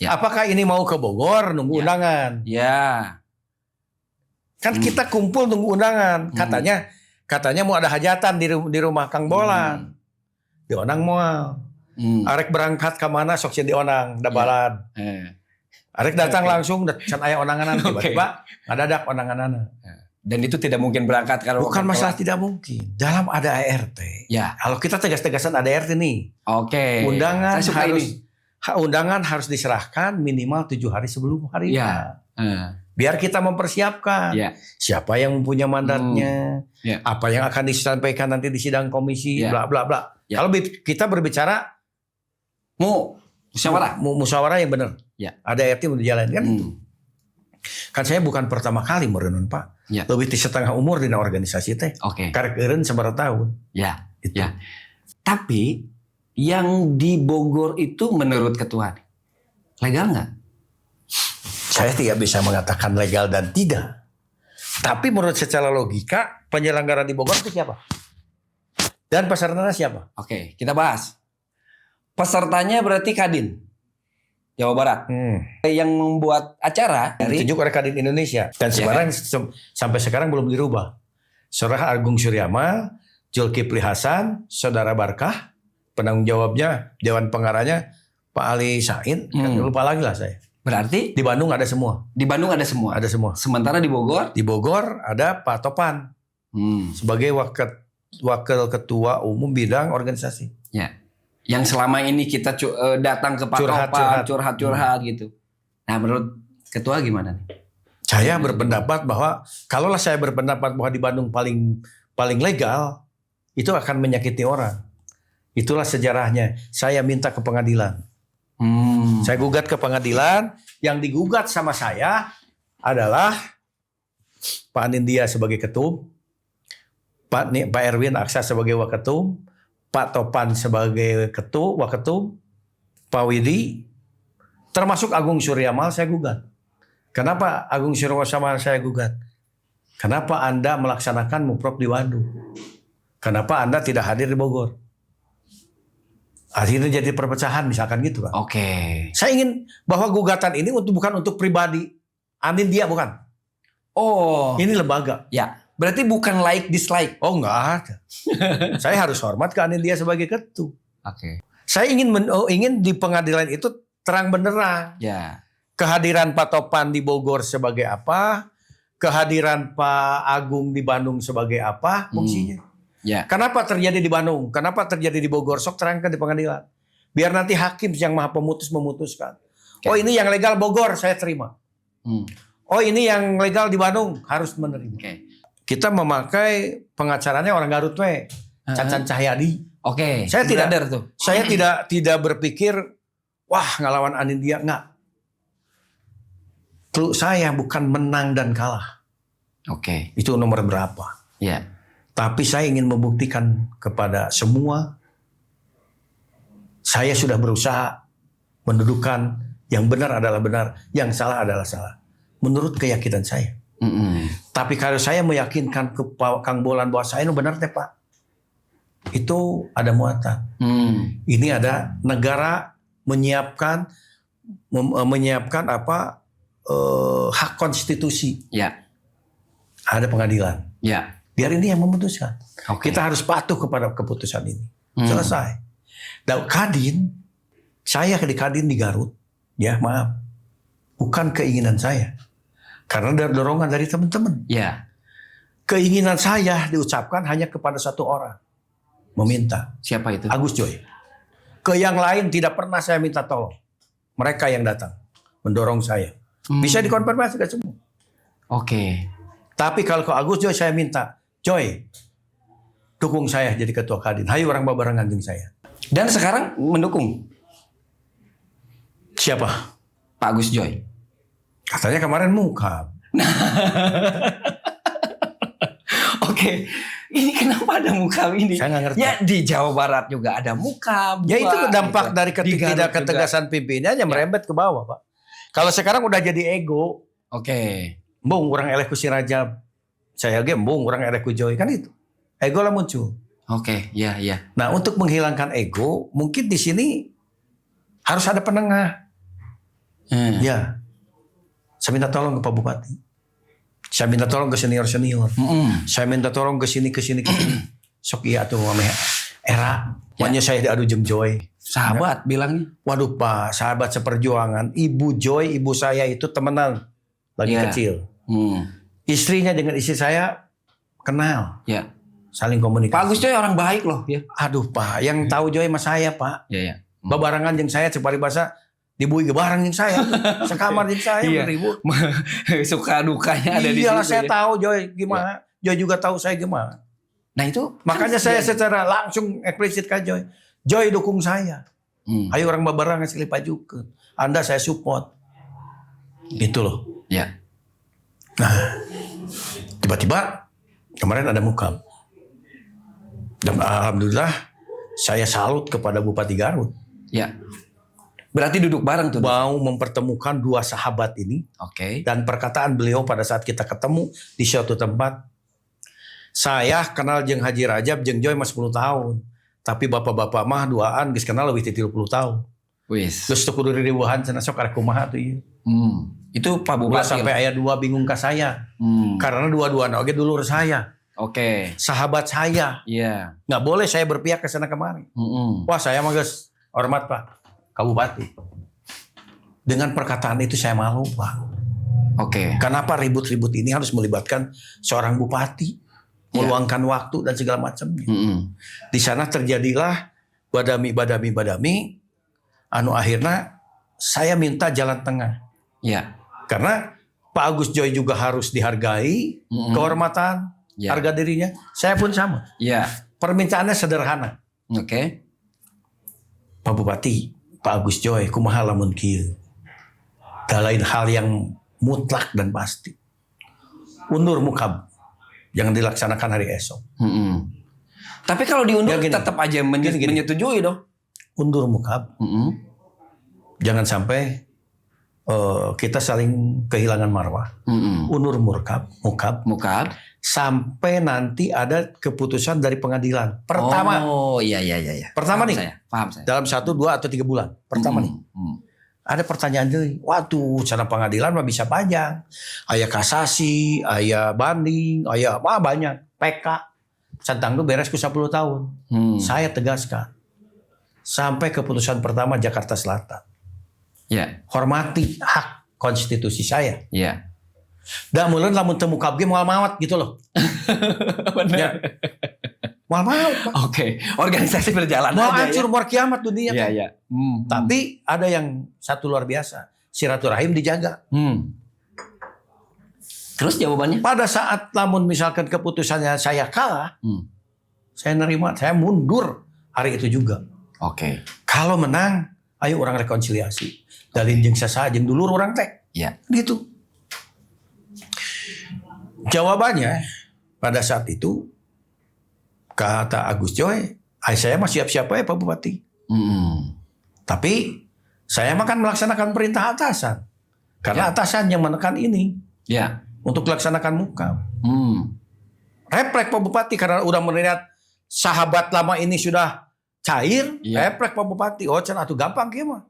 Ya. Apakah ini mau ke Bogor nunggu undangan? Ya. Kan kita kumpul nunggu undangan. Katanya mau ada hajatan di rumah Kang Bolan. Di Onang moal. Arek berangkat ke mana sok di Onang, da balad. Arek datang langsung can aya onanganan tiba-tiba ngadadak onanganana. Dan itu tidak mungkin berangkat kalau bukan masalah tidak mungkin. Dalam ada ART. Ya. Kalau kita tegas-tegasan ada ART nih. Oke. Undangan harus diserahkan minimal 7 hari sebelum hari. Ya. Biar kita mempersiapkan siapa yang mempunyai mandatnya, apa yang akan disampaikan nanti di sidang komisi, bla bla bla. Kalau kita berbicara musyawarah yang benar. Ada RT mau dijalankan itu. Kan saya bukan pertama kali merenun, Pak. Lebih di setengah umur di organisasi teh. Karek eureun sabaraha tahun. Itu. Tapi yang di Bogor itu menurut ketua legal nggak? Saya tidak bisa mengatakan legal dan tidak. Tapi menurut secara logika, penyelenggara di Bogor itu siapa? Dan pesertanya siapa? Oke, kita bahas. Pesertanya berarti Kadin Jawa Barat. Yang membuat acara ditunjuk oleh Kadin Indonesia. Dan sekarang sampai sekarang belum dirubah. Saudara Agung Suryama, Zulkifli Hasan, Saudara Barkah, penanggung jawabnya, Dewan Pengarahnya Pak Ali Said. Lupa lagi lah saya. Berarti di Bandung ada semua. Di Bandung ada semua. Ada semua. Sementara di Bogor? Di Bogor ada Pak Topan sebagai wakil ketua umum bidang organisasi. Ya. Yang selama ini kita datang ke Pak Topan curhat gitu. Nah, menurut ketua gimana nih? Saya berpendapat bahwa kalaulah saya berpendapat bahwa di Bandung paling legal, itu akan menyakiti orang. Itulah sejarahnya. Saya minta ke pengadilan. Saya gugat ke pengadilan. Yang digugat sama saya adalah Pak Anindya sebagai ketum, Pak Erwin Aksa sebagai waketum, Pak Topan sebagai waketum, Pak Widi, termasuk Agung Suryamal saya gugat. Kenapa Agung Suryamal saya gugat? Kenapa Anda melaksanakan Muprov di Bandung? Kenapa Anda tidak hadir di Bogor? Akhirnya jadi perpecahan misalkan gitu kan. Oke. Saya ingin bahwa gugatan ini bukan untuk pribadi Anindya, bukan. Oh. Ini lembaga. Ya. Berarti bukan like dislike. Oh, nggak ada. Saya harus hormat ke Anindya sebagai ketua. Oke. Saya ingin di pengadilan itu terang benderang. Ya. Kehadiran Pak Topan di Bogor sebagai apa? Kehadiran Pak Agung di Bandung sebagai apa fungsinya? Ya. Kenapa terjadi di Bandung? Kenapa terjadi di Bogor? Sok terangkan di pengadilan. Biar nanti hakim yang maha pemutus memutuskan. Oke. Oh, ini yang legal Bogor, saya terima. Oh, ini yang legal di Bandung, harus menerima. Oke. Kita memakai pengacaranya orang Garut we, Cacan Cahyadi. Oke. Saya tidak Brother tuh. Saya tidak berpikir wah ngelawan Anindya, enggak. Clue saya bukan menang dan kalah. Oke. Itu nomor berapa. Ya. Tapi saya ingin membuktikan kepada semua, saya sudah berusaha mendudukan yang benar adalah benar, yang salah adalah salah. Menurut keyakinan saya. Tapi kalau saya meyakinkan ke Kang Bolan bahwa saya ini benar teh Pak, itu ada muatan. Ini ada negara menyiapkan hak konstitusi. Ya. Ada pengadilan. Ya. Biar ini yang memutuskan. Oke. Kita harus patuh kepada keputusan ini. Selesai. Dan Kadin, saya di Kadin di Garut, ya maaf, bukan keinginan saya, karena ada dorongan dari teman-teman. Ya. Keinginan saya diucapkan hanya kepada satu orang, meminta. Siapa itu? Agus Joy. Ke yang lain tidak pernah saya minta tolong. Mereka yang datang mendorong saya. Bisa dikonfirmasi ke semua. Oke. Tapi kalau ke Agus Joy saya minta, Joy, dukung saya jadi ketua Kadin. Hayu orang babarengan jeung saya. Dan sekarang mendukung Siapa? Pak Agus Joy. Katanya kemarin muka. Oke. Ini kenapa ada muka ini? Saya nggak ngerti. Ya di Jawa Barat juga ada muka. Ya itu dampak gitu. dari Di Garut juga. ketegasan pimpinannya merembet ke bawah, Pak. Kalau sekarang udah jadi ego, Oke. embung orang eleh ku si Rajab. Saya ge embung orang eleh ku Joy, kan itu. Ego lah muncul. Oke, ya, ya. Nah, untuk menghilangkan ego, mungkin di sini harus ada penengah. Ya. Saya minta tolong ke Pak Bupati. Saya minta tolong ke senior-senior. Saya minta tolong ke sini. Sok iya tuh mame era. Makanya saya diadu jeung Joy. Sahabat bilangnya. Waduh Pak, sahabat seperjuangan. Ibu Joy, ibu saya itu temenan. Lagi Ya. kecil. Istrinya dengan istri saya kenal. Ya. Saling komunikasi. Pak Agus Joy orang baik loh, ya. Aduh Pak, yang tahu Joy sama saya Pak. Ya, ya. Babarangan jeung saya cepari bahasa dibui gebarang jeung saya. Sekamar jeung saya Iya. beribut. Suka dukanya ada di situ. Iyalah saya ya. tahu Joy gimana. Joy juga tahu saya gimana. Nah itu Makanya kan saya dia- secara langsung eksplisit ke Joy. Joy dukung saya. Ayo orang babarangan sekali pajukeun. Anda saya support. Gitu loh. Ya. Nah, tiba-tiba kemarin ada mukam. Dan alhamdulillah saya salut kepada Bupati Garut. Ya. Berarti duduk bareng tuh. Mau mempertemukan dua sahabat ini. Oke. Dan perkataan beliau pada saat kita ketemu di suatu tempat. Saya kenal jeung Haji Rajab jeung Joy mah 10 tahun. Tapi bapak-bapak mah duaan geus kenal leuwih ti 30 tahun. Wis. Geus teu kudu riweuhan cenah sok arek kumaha tuh ieu. Itu Pak Ulah Bupati. sampai aya dua bingung ka saya. Karena dua-duana oge dulur saya. Oke. Sahabat saya. Iya. Nggak boleh saya berpihak ke sana kemari. Wah saya mah geus hormat Pak. Kabupati. Dengan perkataan itu saya malu Pak. Oke. Kenapa ribut-ribut ini harus melibatkan seorang bupati, meluangkan waktu dan segala macamnya. Di sana terjadilah badami. Anu akhirnya saya minta jalan tengah. Ya. Karena Pak Agus Joy juga harus dihargai, kehormatan, Ya. harga dirinya. Saya pun sama. Ya. Permintaannya sederhana. Oke. Pak Bupati, Pak Agus Joy, kumaha lamun kieu. Da lain hal yang mutlak dan pasti. Undur mukab. Jangan dilaksanakan hari esok. Tapi kalau diundur Ya, gini. tetap aja Gini. menyetujui dong. Undur mukab. Jangan sampai kita saling kehilangan marwah, unur mukab, Mukab. sampai nanti ada keputusan dari pengadilan. Pertama, Iya. Pertama nih. Paham saya. dalam 1, 2, atau 3 bulan. Pertama nih, ada pertanyaan deh. Waduh, cara pengadilan mah bisa panjang. Aya kasasi, aya banding, aya banyak. PK. Centang itu beres ke 10 tahun. Saya tegaskan. Sampai keputusan pertama Jakarta Selatan. Ya. Hormati hak konstitusi saya. Ya. Dan mulai lamun temu kabge moal mawat gitu loh. Ya. Moal mawat, Pak. Oke. Organisasi berjalan Mau aja hancur, mau kiamat dunia. ya. Pak. Iya. Tapi ada yang satu luar biasa. Silaturahim dijaga. Terus jawabannya? Pada saat lamun misalkan keputusannya saya kalah, saya nerima, saya mundur hari itu juga. Oke. Kalau menang, ayo orang rekonsiliasi. Dalin jeung saha jeung dulur orang teh. Ya. Gitu. Jawabannya pada saat itu kata Agus Joy, saya mah siap-siap aja Pak Bupati. Tapi saya mah kan melaksanakan perintah atasan. Karena atasan yang menekan ini. Ya. Untuk melaksanakan mukam. Refleks Pak Bupati karena udah melihat sahabat lama ini sudah cair. Refleks Pak Bupati. Oh can atuh gampang kieu mah.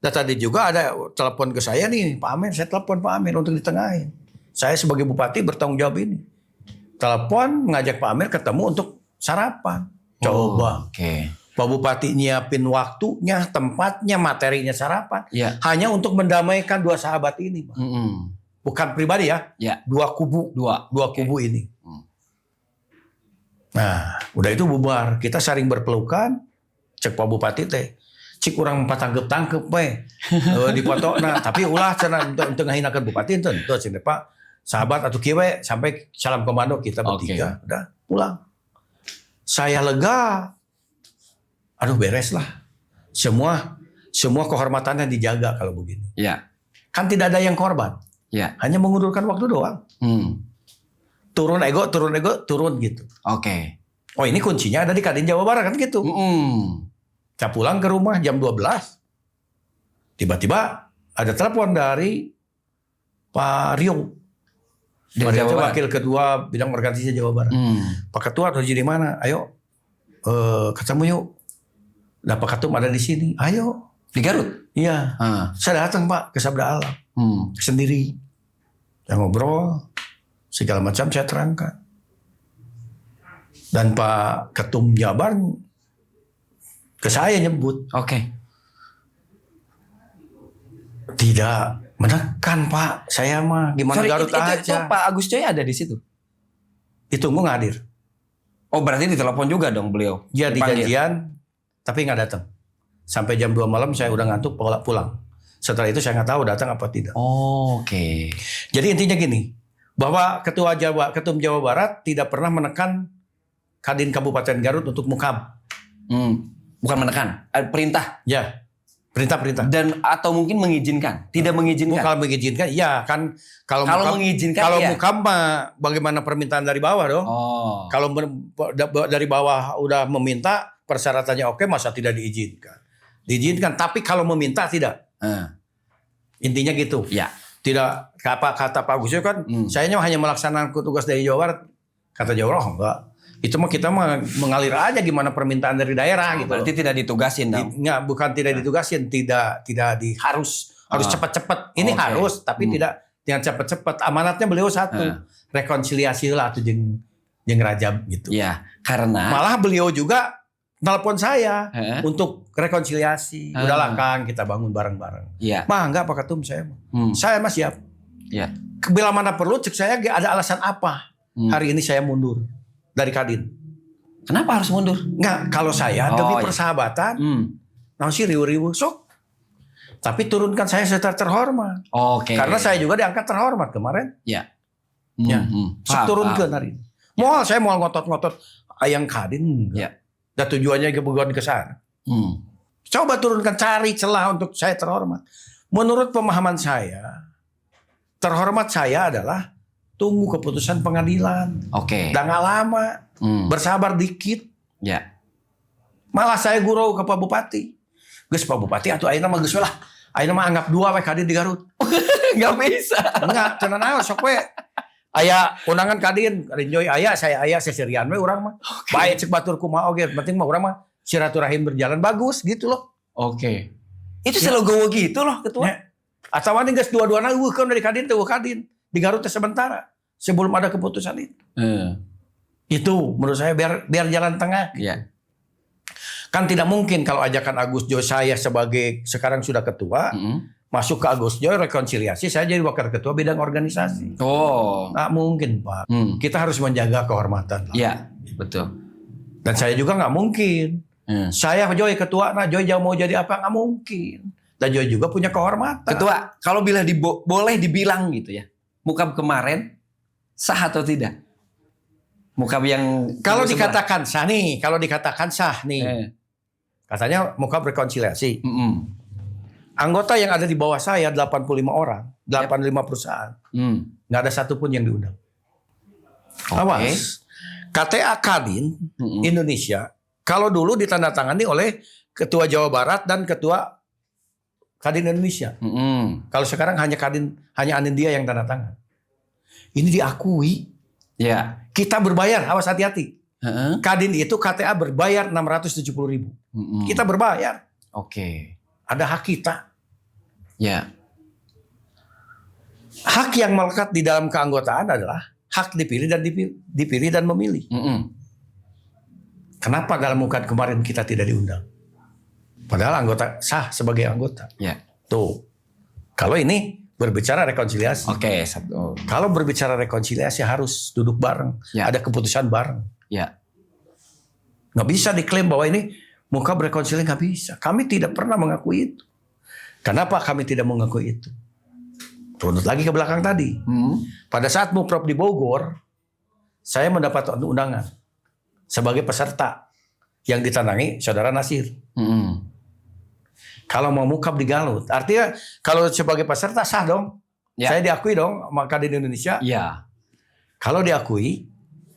Dan tadi juga ada telepon ke saya nih Pak Amir. Saya telepon Pak Amir untuk ditengahin. Saya sebagai bupati bertanggung jawab ini. Telepon ngajak Pak Amir ketemu untuk sarapan. Coba. Oke. Pak Bupati nyiapin waktunya, tempatnya, materinya sarapan. Ya. Hanya untuk mendamaikan dua sahabat ini. Pak. Bukan pribadi ya. Ya. Dua kubu. Dua kubu ini. Nah, udah itu bubar. Kita saling berpelukan. Cek Pak Bupati teh. Cik kurang patangkep-tangkep we. Dipoto. Nah, tapi ulah cenah untuk ngahinakeun bupati enten. Tuh cenah Pak. Sahabat atau kieu we sampai salam komando kita bertiga. Udah pulang. Saya lega. Aduh beres lah. Semua kehormatannya dijaga kalau begini. Ya. Kan tidak ada yang korban. Ya. Hanya mengundurkan waktu doang. Turun ego gitu. Oke. Oh ini kuncinya ada di Kadin Jawa Barat kan gitu. Saya pulang ke rumah jam 12. Tiba-tiba ada telepon dari Pak Rio. Dari Jawa Barat. Wakil Ketua Bidang Organisasi Jawa Barat. Pak Ketua harus di mana? Ayo ketemu yuk. Nah Pak Ketum ada di sini. Ayo. Di Garut? Iya. Saya datang Pak ke Sabda Alam. Sendiri. Saya ngobrol. Segala macam saya terangkan. Dan Pak Ketum Jabar ke saya nyebut. Oke. Tidak menekan Pak. Saya mah gimana Garut aja. Itu Pak Agus Coy ada di situ? Ditunggu nggak hadir. Oh berarti ditelepon juga dong beliau? Dia di janjian tapi nggak datang. Sampai jam 2 malam saya udah ngantuk pulang. Setelah itu saya nggak tahu datang apa tidak. Oke. Jadi intinya gini, bahwa Ketum Jawa Barat tidak pernah menekan Kadin Kabupaten Garut untuk mukam. Bukan menekan, perintah. Ya, perintah-perintah. Dan atau mungkin mengizinkan, tidak mengizinkan. Kalau mengizinkan, ya kan kalau mengizinkan, kalau iya. mukam mah bagaimana permintaan dari bawah dong. Kalau dari bawah udah meminta persyaratannya oke, masa tidak diizinkan? Diizinkan, tapi kalau meminta tidak. Intinya gitu. Ya. Tidak kata Pak Agus kan, saya hanya melaksanakan tugas dari Jawa Barat. Kata Jawa Barat enggak. Itu mah kita mengalir aja gimana permintaan dari daerah gitu. Berarti tidak ditugasin dong. Enggak, bukan tidak ditugasin, tidak harus cepat-cepat. Ini harus, tapi tidak dengan cepat-cepat. Amanatnya beliau satu, rekonsiliasi lah tuh jeung Rajab gitu. Ya, karena malah beliau juga telepon saya untuk rekonsiliasi. Udahlah Kang, kita bangun bareng-bareng. Iya. Mah enggak Pak Ketum saya mah. Saya mah siap. Iya. Bila mana perlu cek saya ada alasan apa hari ini saya mundur dari Kadin. Kenapa harus mundur? Enggak, kalau saya demi persahabatan, nah sih riuh-riuh sok. Tapi turunkan saya secara terhormat. Oke. Karena saya juga diangkat terhormat kemarin. Ya. Turunkan hari ini. Saya mau ngotot-ngotot ayang Kadin. Ya. Dan tujuannya kebutuhan ke sana. Coba turunkan, cari celah untuk saya terhormat. Menurut pemahaman saya, terhormat saya adalah tunggu keputusan pengadilan. Oke. Dan nggak lama, bersabar dikit. Ya. Malah saya gurau ke Pak Bupati. Gus Pak Bupati atau ayeuna mah geus lah. Ayeuna mah anggap 2 we Kadin di Garut. Nggak bisa. Enggak, cenah naon sok we. Aya undangan Kadin Joy aya seserian we urang mah. Bae cek batur kumaha oge, penting mah urang mah silaturahim berjalan bagus gitu loh. Oke. Itu selogowo gitu loh ketua. Ya. Atawa geus dua-duana eueuhkeun dari Kadin teh Kadin. Di Garut teh sementara sebelum ada keputusan itu. Itu menurut saya biar jalan tengah. Iya. Kan tidak mungkin kalau ajakan Agus Joy saya sebagai sekarang sudah ketua, masuk ke Agus Joy rekonsiliasi saya jadi wakil ketua bidang organisasi. Oh. Nggak mungkin Pak. Kita harus menjaga kehormatan. Iya, betul. Dan saya juga nggak mungkin. Saya Joy ketua, nah Joy mau jadi apa nggak mungkin. Dan Joy juga punya kehormatan. Ketua, kalau bila boleh dibilang gitu ya, Mukab kemarin sah atau tidak? Mukab yang kalau dikatakan sah nih, katanya Mukab rekonsiliasi. Anggota yang ada di bawah saya 85 orang, 85 perusahaan. Nggak ada satupun yang diundang. Awas. KTA Kadin Indonesia, kalau dulu ditandatangani oleh Ketua Jawa Barat dan Ketua Kadin Indonesia. Kalau sekarang hanya Anindya yang tanda tangan. Ini diakui. Ya. Kita berbayar, awas hati-hati. Kadin itu KTA berbayar 670.000. Kita berbayar. Oke. Ada hak kita. Ya. Hak yang melekat di dalam keanggotaan adalah hak dipilih dan memilih. Kenapa dalam Mukad kemarin kita tidak diundang? Padahal anggota sah sebagai anggota. Ya. Tuh. Kalau ini berbicara rekonsiliasi. Oke, satu. Kalau berbicara rekonsiliasi harus duduk bareng. Ya. Ada keputusan bareng. Ya. Nggak bisa diklaim bahwa ini Mukab rekonsiliasi, nggak bisa. Kami tidak pernah mengakui itu. Kenapa kami tidak mengakui itu? Runut lagi ke belakang tadi. Pada saat Muprop di Bogor, saya mendapat undangan sebagai peserta yang ditandangi Saudara Nasir. Kalau mau Mukab di Garut, artinya kalau sebagai peserta sah dong. Ya. Saya diakui dong sama Kadin Indonesia. Ya. Kalau diakui,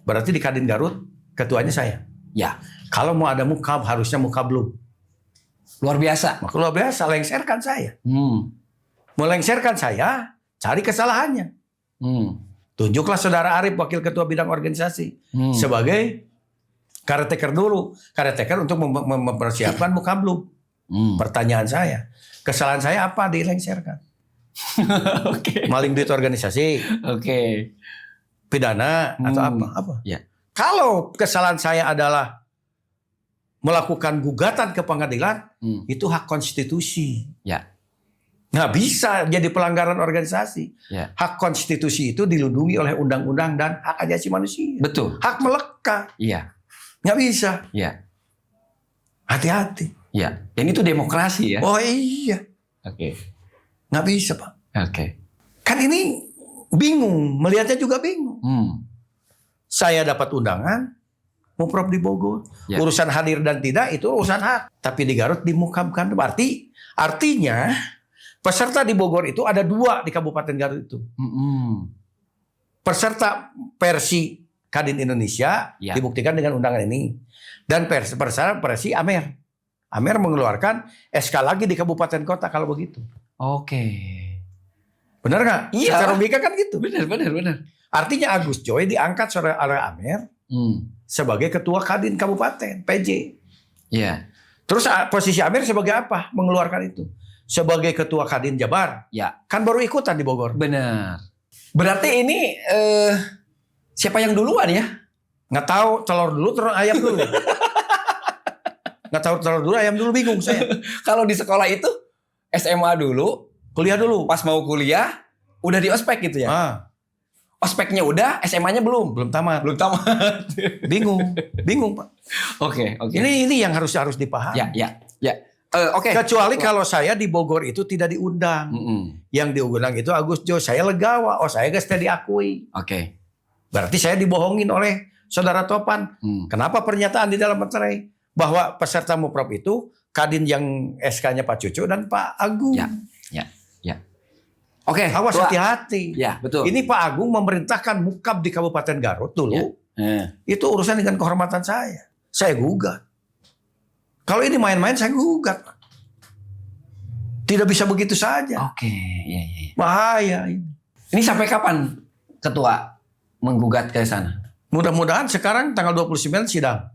berarti di Kadin Garut ketuanya saya. Ya. Kalau mau ada Mukab harusnya Mukablum. Luar biasa. Maka luar biasa, lengserkan saya. Melengserkan saya, cari kesalahannya. Tunjuklah Saudara Arif, Wakil Ketua Bidang Organisasi. Sebagai caretaker dulu. Caretaker untuk mempersiapkan Mukablum. Pertanyaan saya, kesalahan saya apa dilengserkan? Oke. Maling duit organisasi. Oke. Pidana atau apa? Ya. Kalau kesalahan saya adalah melakukan gugatan ke pengadilan, itu hak konstitusi. Ya. Nggak bisa jadi pelanggaran organisasi. Ya. Hak konstitusi itu dilindungi oleh undang-undang dan hak asasi manusia. Betul. Hak melekat. Iya. Nggak bisa. Iya. Hati-hati. Iya. Dan itu demokrasi ya. Oh iya. Oke. Nggak bisa Pak. Oke. Kan ini bingung. Melihatnya juga bingung. Saya dapat undangan. Muprop di Bogor. Ya. Urusan hadir dan tidak itu urusan hak. Tapi di Garut dimukabkan. Artinya peserta di Bogor itu ada 2 di Kabupaten Garut itu. Peserta versi Kadin Indonesia dibuktikan dengan undangan ini. Dan peserta versi Amer. Amer mengeluarkan SK lagi di kabupaten kota kalau begitu. Oke. Benar nggak? Iya. Secara logika kan gitu. Benar. Artinya Agus Joy diangkat oleh Amer sebagai ketua Kadin Kabupaten PJ. Iya. Terus posisi Amer sebagai apa? Mengeluarkan itu. Sebagai ketua Kadin Jabar. Ya. Kan baru ikutan di Bogor. Benar. Berarti ini siapa yang duluan ya? Nggak tahu, telur dulu terus ayam dulu. Nggak tahu, telur dulu ayam dulu, bingung saya. Kalau di sekolah itu SMA dulu, Kuliah dulu. pas mau kuliah udah di ospek gitu ya. Ospeknya udah, SMA-nya belum. Belum tamat. Bingung Pak. Oke. Ini yang harus dipahami. Ya. Oke. Kecuali kalau saya di Bogor itu tidak diundang. Yang diundang itu Agus Joy. Saya legawa. Oh, saya guys diakui. Oke. Berarti saya dibohongin oleh Saudara Topan. Kenapa pernyataan di dalam materai bahwa peserta Muprop itu Kadin yang SK-nya Pak Cucu dan Pak Agung. Ya. Oke. Awas hati-hati. Ya, betul. Ini Pak Agung memerintahkan Mukab di Kabupaten Garut dulu. Itu urusan dengan kehormatan saya. Saya gugat. Kalau ini main-main saya gugat. Tidak bisa begitu saja. Oke, iya, iya. Bahaya ini. Ini sampai kapan ketua menggugat ke sana? Mudah-mudahan sekarang tanggal 29 sidang.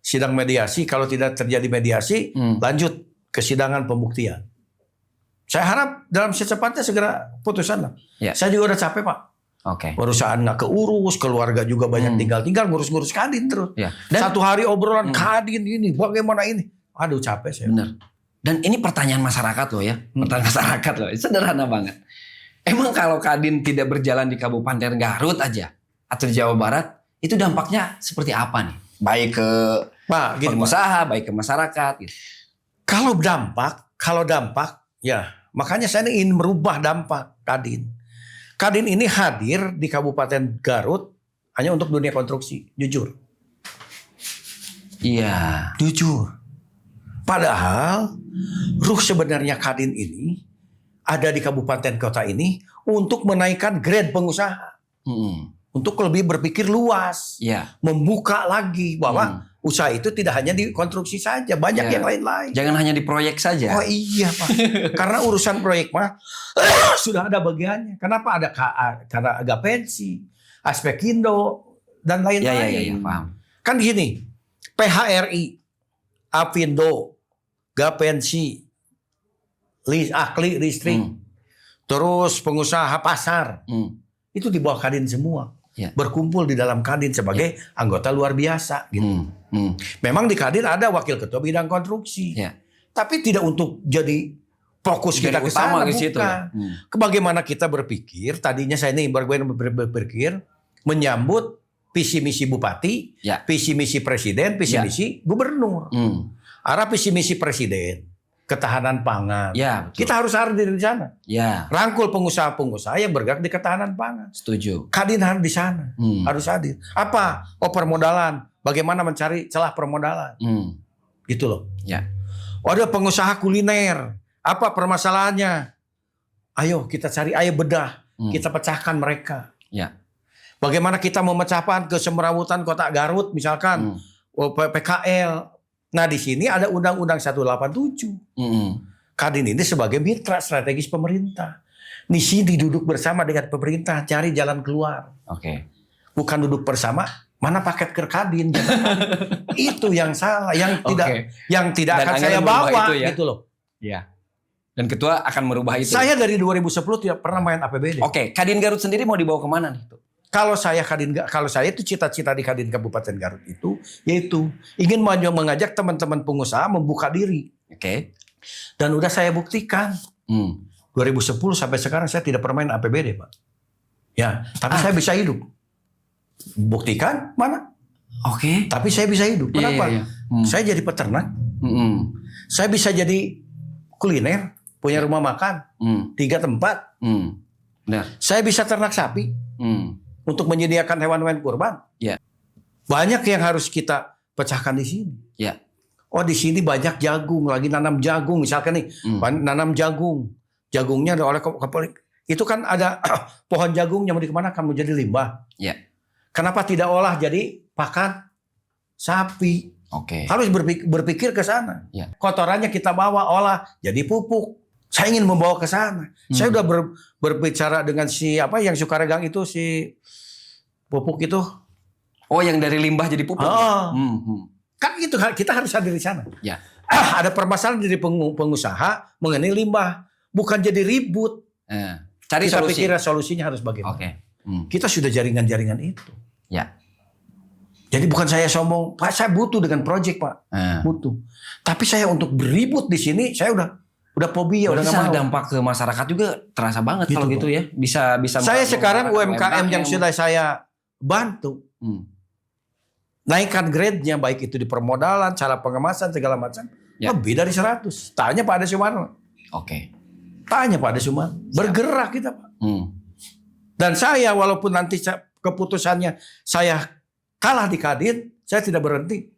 Sidang mediasi, kalau tidak terjadi mediasi, lanjut ke sidangan pembuktian. Saya harap dalam secepatnya segera putusan lah. Ya. Saya juga udah capek, Pak. Oke. Perusahaan nggak keurus, keluarga juga banyak tinggal-tinggal, ngurus-ngurus Kadin terus. Ya. Satu hari obrolan Kadin ini, bagaimana ini? Aduh capek saya. Benar. Dan ini pertanyaan masyarakat loh ya. Pertanyaan masyarakat loh. Sederhana banget. Emang kalau Kadin tidak berjalan di Kabupaten Garut aja atau di Jawa Barat, itu dampaknya seperti apa nih? Baik ke Pak, gini, pengusaha, baik ke masyarakat gitu. Kalau dampak, ya makanya saya ingin merubah dampak Kadin. Kadin ini hadir di Kabupaten Garut hanya untuk dunia konstruksi, jujur. Iya. Jujur. Padahal ruh sebenarnya Kadin ini ada di kabupaten kota ini untuk menaikkan grade pengusaha. Untuk lebih berpikir luas. Iya. Membuka lagi bahwa usaha itu tidak hanya di konstruksi saja. Banyak yang lain-lain. Jangan hanya di proyek saja. Oh iya Pak. Karena urusan proyek mah sudah ada bagiannya. Kenapa ada KA? Karena ada pensi, Aspekindo, dan lain-lain. Iya, paham. Kan gini, PHRI, Apindo, Gapensi, Akli Listrik, terus pengusaha pasar, itu di bawah Kadin semua. Ya. Berkumpul di dalam Kadin sebagai anggota luar biasa. Gitu. Memang di Kadin ada wakil ketua bidang konstruksi, tapi tidak untuk jadi fokus Jadi kita ke utama sana, ke situ, bukan. Bagaimana kita berpikir? Tadinya saya ini berpikir menyambut visi misi bupati, visi misi presiden, visi misi gubernur. Arah visi misi presiden, ketahanan pangan. Ya, betul. Kita harus hadir di sana. Ya. Rangkul pengusaha-pengusaha yang bergerak di ketahanan pangan. Setuju. Kadin harus di sana, harus hadir. Apa? Oh, permodalan. Bagaimana mencari celah permodalan? Gitu loh. Ya. Oh, ada pengusaha kuliner. Apa permasalahannya? Ayo kita cari, ayo bedah. Kita pecahkan mereka. Ya. Bagaimana kita memecahkan kesemrawutan kota Garut misalkan. PKL. Nah di sini ada Undang-Undang 187. Kadin ini sebagai mitra strategis pemerintah. Di sini duduk bersama dengan pemerintah cari jalan keluar. Oke. Bukan duduk bersama mana paket ke Kadin. Itu yang salah, yang tidak Dan akan Angga saya merubah bawa itu ya? gitu loh. Ya. Dan ketua akan merubah itu. Saya dari 2010 tidak pernah main APBD. Oke, Kadin Garut sendiri mau dibawa kemana nih? Kalau saya itu cita-cita di Kadin Kabupaten Garut itu yaitu ingin mengajak teman-teman pengusaha membuka diri. Oke. Dan udah saya buktikan. 2010 sampai sekarang saya tidak pernah main APBD, Pak. Ya, tapi saya bisa hidup. Buktikan mana? Oke. Tapi saya bisa hidup. Kenapa? Iya. Saya jadi peternak. Saya bisa jadi kuliner, punya rumah makan, 3 tempat. Benar. Saya bisa ternak sapi. Untuk menyediakan hewan-hewan kurban. Ya. Banyak yang harus kita pecahkan di sini. Ya. Oh di sini banyak jagung, lagi nanam jagung misalkan nih, nanam jagung. Jagungnya ada oleh itu kan ada pohon jagungnya mau dikemanakan, mau jadi limbah. Ya. Kenapa tidak olah jadi pakan sapi? Oke. Harus berpikir ke sana. Ya. Kotorannya kita bawa olah jadi pupuk. Saya ingin membawa ke sana. Saya udah berbicara dengan yang Sukaregang itu si pupuk itu. Oh, yang dari limbah jadi pupuk. Kan itu kita harus hadir di sana. Ya. Ada permasalahan dari pengusaha mengenai limbah, bukan jadi ribut. Cari kita solusi. pikir solusinya harus bagaimana. Oke. Kita sudah jaringan-jaringan itu. Ya. Jadi bukan saya sombong, Pak, saya butuh dengan proyek, Pak. Butuh. Tapi saya untuk beribut di sini saya udah fobia, udah nggak mau. Dampak ke masyarakat juga terasa banget Gitu, kalau gitu ya. Bisa. Saya sekarang UMKM yang sudah saya bantu. Naikkan grade-nya baik itu di permodalan, cara pengemasan segala macam. Ya. Lebih dari 100. Tanya Pak Ade Sumarno. Oke. Tanya Pak Ade Sumarno. Bergerak kita, Pak. Dan saya walaupun nanti keputusannya saya kalah di Kadin, saya tidak berhenti.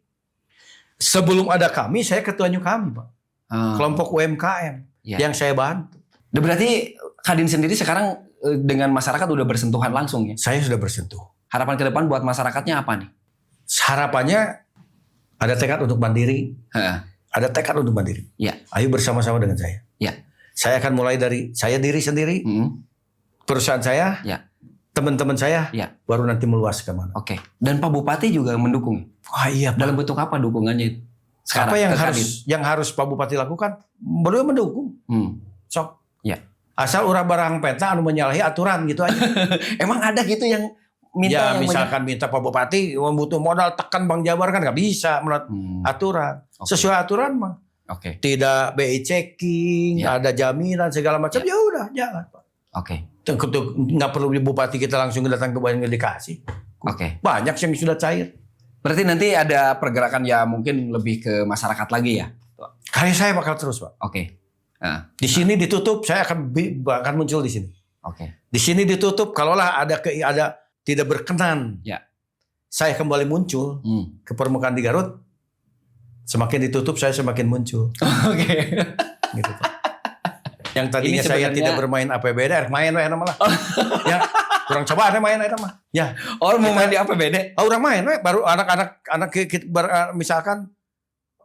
Sebelum ada kami, saya ketuanya kami, Pak. Kelompok UMKM yang saya bantu. Berarti Kadin sendiri sekarang dengan masyarakat udah bersentuhan langsung ya? Saya sudah bersentuh. Harapan ke depan buat masyarakatnya apa nih? Harapannya ada tekad untuk mandiri. Ada tekad untuk mandiri. Ya. Ayo bersama-sama dengan saya. Ya. Saya akan mulai dari saya diri sendiri, perusahaan saya, Ya. teman-teman saya, Ya. baru nanti meluas kemana. Oke. Dan Pak Bupati juga mendukung. Wah iya, Dalam bentuk apa dukungannya? Sekarang apa yang ke harus Pak Bupati lakukan? Beliau mendukung. Kadin? Sok. Ya. Asal urang barang peta anu menyalahi aturan gitu aja. Emang ada gitu yang minta Ya yang misalkan minta Pak Bupati butuh modal tekan Bank Jabar kan nggak bisa menurut aturan. Oke. Sesuai aturan mah. Oke. Tidak BI checking, Ya. ada jaminan segala macam. Ya udah jalan Pak. Oke. Nggak perlu Bupati kita langsung datang ke Bank dikasih. Oke. Banyak yang sudah cair. Berarti nanti ada pergerakan ya mungkin lebih ke masyarakat lagi ya. Karya saya bakal terus Pak. Oke. Nah, Di sini ditutup, saya akan muncul di sini. oke. Di sini ditutup, kalaulah ada tidak berkenan, Ya. saya kembali muncul ke permukaan di Garut. Semakin ditutup, saya semakin muncul. Oke. Gitu, Pak. Yang tadinya Ini saya sebenarnya- tidak bermain APBD, main we malah. Ya, kurang coba ada main mah. Ya, Oh, mau main di APBD? orang main we. Baru anak-anak misalkan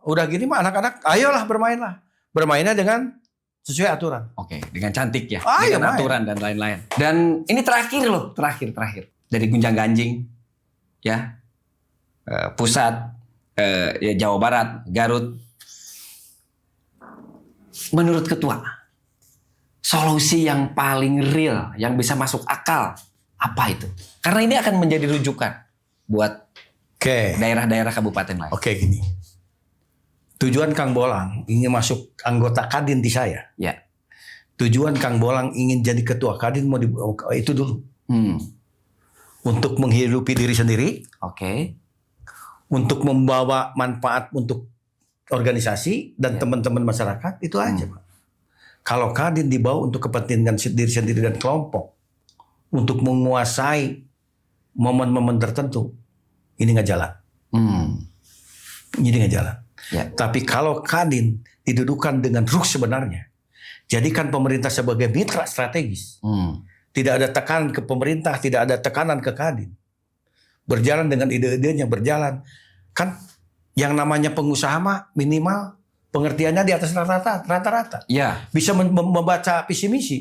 udah gini mah anak-anak, ayolah bermainlah. Bermainnya dengan sesuai aturan. Oke, dengan cantik ya, Ah, iya, dengan main. aturan dan lain-lain. Dan ini terakhir loh, terakhir dari Gunjang Ganjing, ya, pusat, ya Jawa Barat, Garut. Menurut ketua, solusi yang paling real, yang bisa masuk akal, apa itu? Karena ini akan menjadi rujukan buat Oke. daerah-daerah kabupaten lain. Oke gini. Tujuan Kang Bolang ingin masuk anggota Kadin di saya. Ya, Tujuan Kang Bolang ingin jadi ketua Kadin itu dulu. Untuk menghidupi diri sendiri, oke, untuk membawa manfaat untuk organisasi dan teman-teman masyarakat, itu aja Pak. Kalau Kadin dibawa untuk kepentingan diri sendiri dan kelompok, untuk menguasai momen-momen tertentu, ini nggak jalan. Ini nggak jalan. Ya. Tapi kalau Kadin didudukan dengan ruh sebenarnya, jadikan pemerintah sebagai mitra strategis. Tidak ada tekanan ke pemerintah, tidak ada tekanan ke Kadin. Berjalan dengan ide-idenya, berjalan. Kan yang namanya pengusaha mah minimal pengertiannya di atas rata-rata. Ya. Bisa membaca visi misi.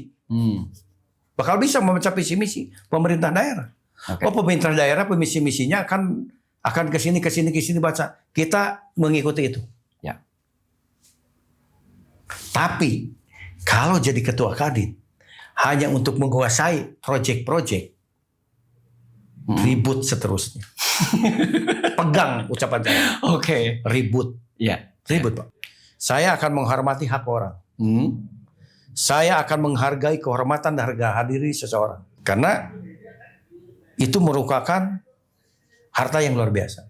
Bakal bisa membaca visi misi pemerintah daerah. Oke. Oh, pemerintah daerah visi misinya akan ke sini baca. Kita mengikuti itu. Ya. Tapi kalau jadi ketua Kadin hanya untuk menguasai proyek-proyek, ribut seterusnya. Pegang ucapan saya. Oke. Ribut. Ya. Ribut, Pak. Saya akan menghormati hak orang. Saya akan menghargai kehormatan dan harga diri seseorang. Karena itu merupakan harta yang luar biasa.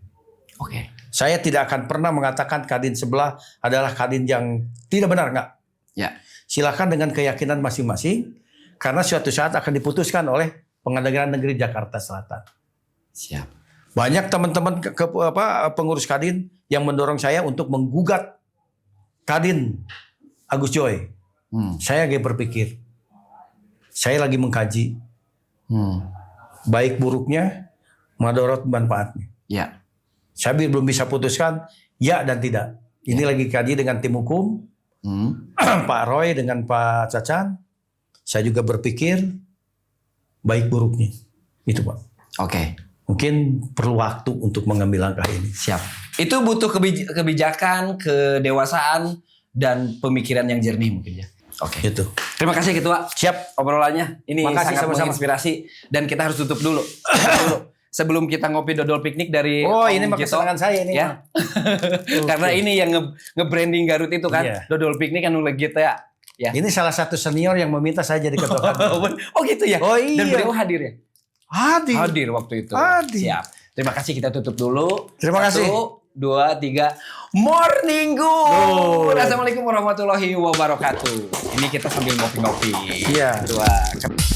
Oke. Saya tidak akan pernah mengatakan Kadin sebelah adalah Kadin yang tidak benar, enggak. Ya. Silakan dengan keyakinan masing-masing, karena suatu saat akan diputuskan oleh Pengadilan Negeri Jakarta Selatan. Siap. Banyak teman-teman pengurus Kadin yang mendorong saya untuk menggugat Kadin Agus Joy. Saya lagi berpikir, saya lagi mengkaji baik buruknya, madorot manfaatnya. Ya. Saya belum bisa putuskan ya dan tidak. Ini lagi kaji dengan tim hukum, Pak Roy dengan Pak Cacan. Saya juga berpikir baik buruknya. Itu Pak. Oke. Mungkin perlu waktu untuk mengambil langkah ini. Siap. Itu butuh kebijakan, kedewasaan, dan pemikiran yang jernih mungkin ya. Oke. Itu. Terima kasih Ketua. Siap. Obrolannya. Ini Makasih, sangat sama-sama. menginspirasi. Dan kita harus tutup dulu. Sebelum kita ngopi dodol piknik dari Oh, Om ini mah Gito, kesenangan saya ini. ya. Karena ini yang nge-branding Garut itu kan. Iya. Dodol piknik kan legit ya. Ya. Ini salah satu senior yang meminta saya jadi ketua Kadin. Oh gitu ya. Oh, iya. Dan beliau hadir ya. Hadir. Waktu itu. Hadir. Siap. Terima kasih, kita tutup dulu. Terima kasih. 1, 2, 3. Morning Good. Assalamualaikum warahmatullahi wabarakatuh. Ini kita sambil ngopi-ngopi. Iya. 2.